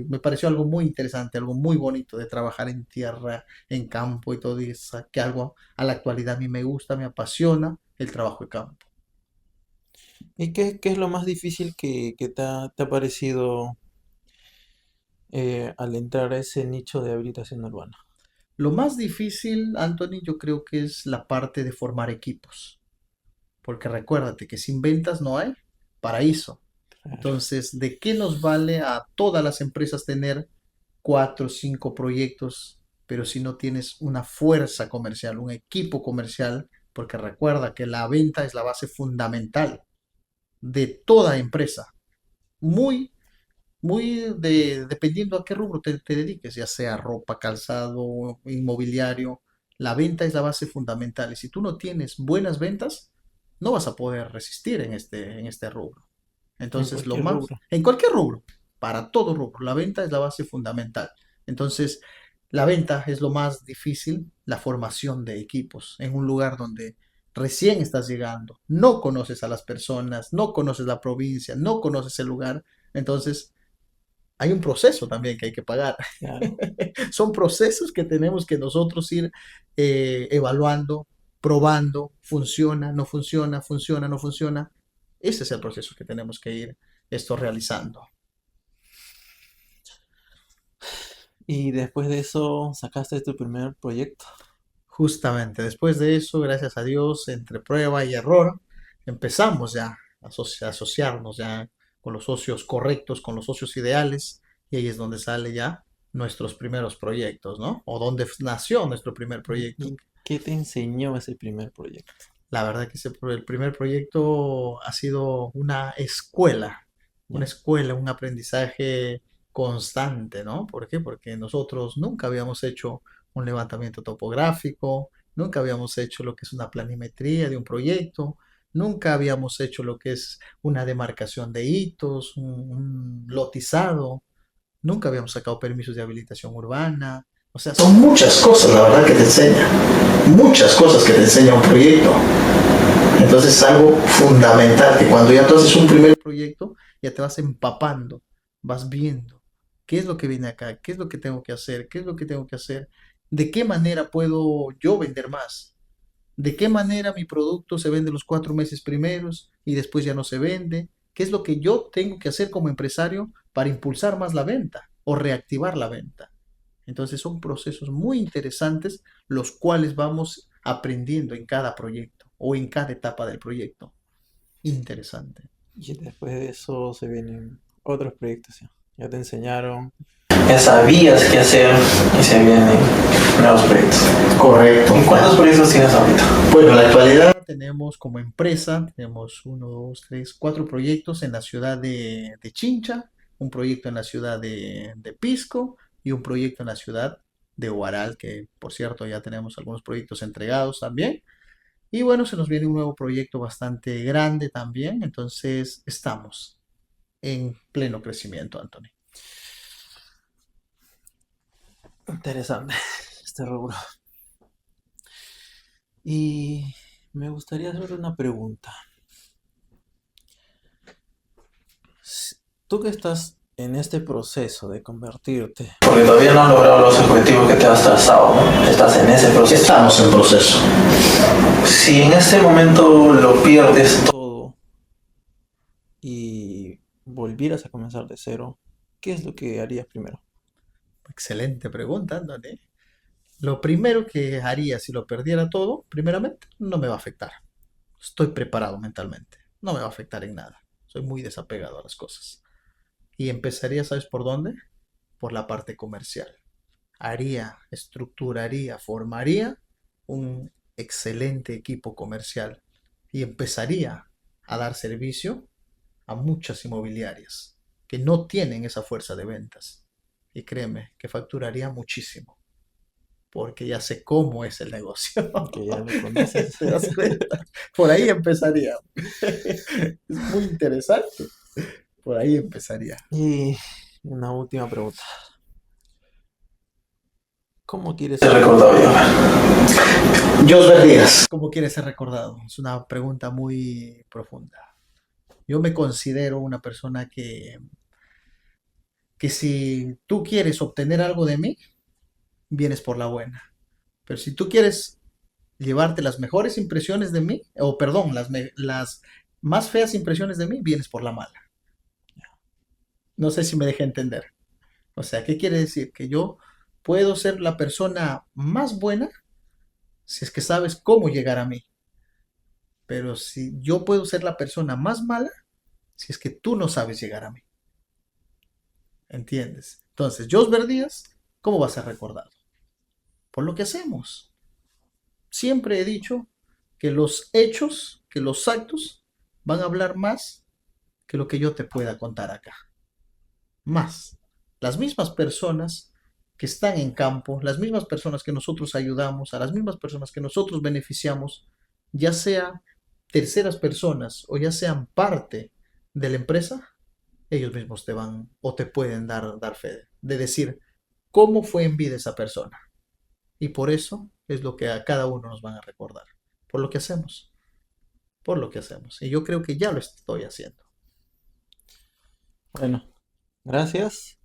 me pareció algo muy interesante, algo muy bonito de trabajar en tierra, en campo y todo eso, que algo a la actualidad a mí me gusta, me apasiona el trabajo de campo. ¿Y qué es lo más difícil que te ha parecido al entrar a ese nicho de habilitación urbana? Lo más difícil, Anthony, yo creo que es la parte de formar equipos, porque recuérdate que sin ventas no hay paraíso. Claro. Entonces, ¿de qué nos vale a todas las empresas tener cuatro o cinco proyectos, pero si no tienes una fuerza comercial, un equipo comercial? Porque recuerda que la venta es la base fundamental de toda empresa. Muy, dependiendo a qué rubro te dediques, ya sea ropa, calzado, inmobiliario, la venta es la base fundamental. Y si tú no tienes buenas ventas, no vas a poder resistir en este rubro. En Entonces, cualquier rubro. en cualquier rubro, para todo rubro, la venta es la base fundamental. Entonces, la venta es lo más difícil, la formación de equipos en un lugar donde recién estás llegando, no conoces a las personas, no conoces la provincia, no conoces el lugar. Entonces, hay un proceso también que hay que pagar. Claro. Son procesos que tenemos que nosotros ir evaluando, probando, funciona, no funciona, funciona, no funciona. Ese es el proceso que tenemos que ir realizando. Y después de eso, sacaste tu primer proyecto. Justamente después de eso, gracias a Dios, entre prueba y error, empezamos ya a asociarnos ya con los socios correctos, con los socios ideales, y ahí es donde sale ya nuestros primeros proyectos, ¿no? O donde nació nuestro primer proyecto. ¿Y qué te enseñó ese primer proyecto? La verdad que el primer proyecto ha sido una Ya. escuela, un aprendizaje constante, ¿no? ¿Por qué? Porque nosotros nunca habíamos hecho un levantamiento topográfico, nunca habíamos hecho lo que es una planimetría de un proyecto, nunca habíamos hecho lo que es una demarcación de hitos, un lotizado, nunca habíamos sacado permisos de habilitación urbana. O sea, son muchas cosas, la verdad, que te enseña. Muchas cosas que te enseña un proyecto. Entonces es algo fundamental que cuando ya tú haces un primer proyecto, ya te vas empapando, vas viendo qué es lo que viene acá, qué es lo que tengo que hacer, qué es lo que tengo que hacer, de qué manera puedo yo vender más, de qué manera mi producto se vende los 4 meses primeros y después ya no se vende, qué es lo que yo tengo que hacer como empresario para impulsar más la venta o reactivar la venta. Entonces son procesos muy interesantes los cuales vamos aprendiendo en cada proyecto o en cada etapa del proyecto. Interesante. Y después de eso se vienen otros proyectos. Ya, ya te enseñaron. Ya sabías qué hacer y se vienen nuevos proyectos. Correcto. ¿Y cuántos proyectos tienes ahorita? Bueno, en la actualidad tenemos como empresa, tenemos 4 proyectos en la ciudad de Chincha, un proyecto en la ciudad de Pisco y un proyecto en la ciudad de Huaral, que por cierto ya tenemos algunos proyectos entregados también. Y bueno, se nos viene un nuevo proyecto bastante grande también, entonces estamos en pleno crecimiento, Anthony. Interesante este rubro. Y me gustaría hacer una pregunta. Tú que estás en este proceso de convertirte, Porque todavía no has logrado los objetivos que te has trazado, ¿no? Estás en ese proceso. Estamos en proceso. Si en ese momento lo pierdes, todo y volvieras a comenzar de cero, ¿qué es lo que harías primero? Excelente pregunta, Anthony. Lo primero que haría si lo perdiera todo, primeramente, no me va a afectar. Estoy preparado mentalmente. No me va a afectar en nada. Soy muy desapegado a las cosas. Y empezaría, ¿sabes por dónde? Por la parte comercial. Estructuraría, formaría un excelente equipo comercial y empezaría a dar servicio a muchas inmobiliarias que no tienen esa fuerza de ventas. Y créeme que facturaría muchísimo, porque ya sé cómo es el negocio. Que ya lo conoces. ¿Te das cuenta? Por ahí empezaría. Es muy interesante. Por ahí empezaría. Y una última pregunta. ¿Cómo quieres te ser? recordado yo. Josber Díaz, ¿cómo quieres ser recordado? Es una pregunta muy profunda. Yo me considero una persona que si tú quieres obtener algo de mí, vienes por la buena. Pero si tú quieres llevarte las mejores impresiones de mí, o perdón, las más feas impresiones de mí, vienes por la mala. No sé si me dejé entender. O sea, ¿qué quiere decir? Que yo puedo ser la persona más buena si es que sabes cómo llegar a mí. Pero si yo puedo ser la persona más mala si es que tú no sabes llegar a mí. ¿Entiendes? Entonces, Josber Díaz, ¿cómo va a ser recordado? Por lo que hacemos. Siempre he dicho que los hechos, que los actos van a hablar más que lo que yo te pueda contar acá. Más. Las mismas personas que están en campo, las mismas personas que nosotros ayudamos, a las mismas personas que nosotros beneficiamos, ya sea terceras personas o ya sean parte de la empresa, ellos mismos te van o te pueden dar fe de decir cómo fue en vida esa persona. Y por eso es lo que a cada uno nos van a recordar, por lo que hacemos, por lo que hacemos. Y yo creo que ya lo estoy haciendo. Bueno, gracias.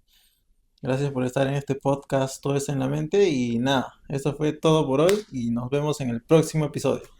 Gracias por estar en este podcast, todo está en la mente y nada, eso fue todo por hoy y nos vemos en el próximo episodio.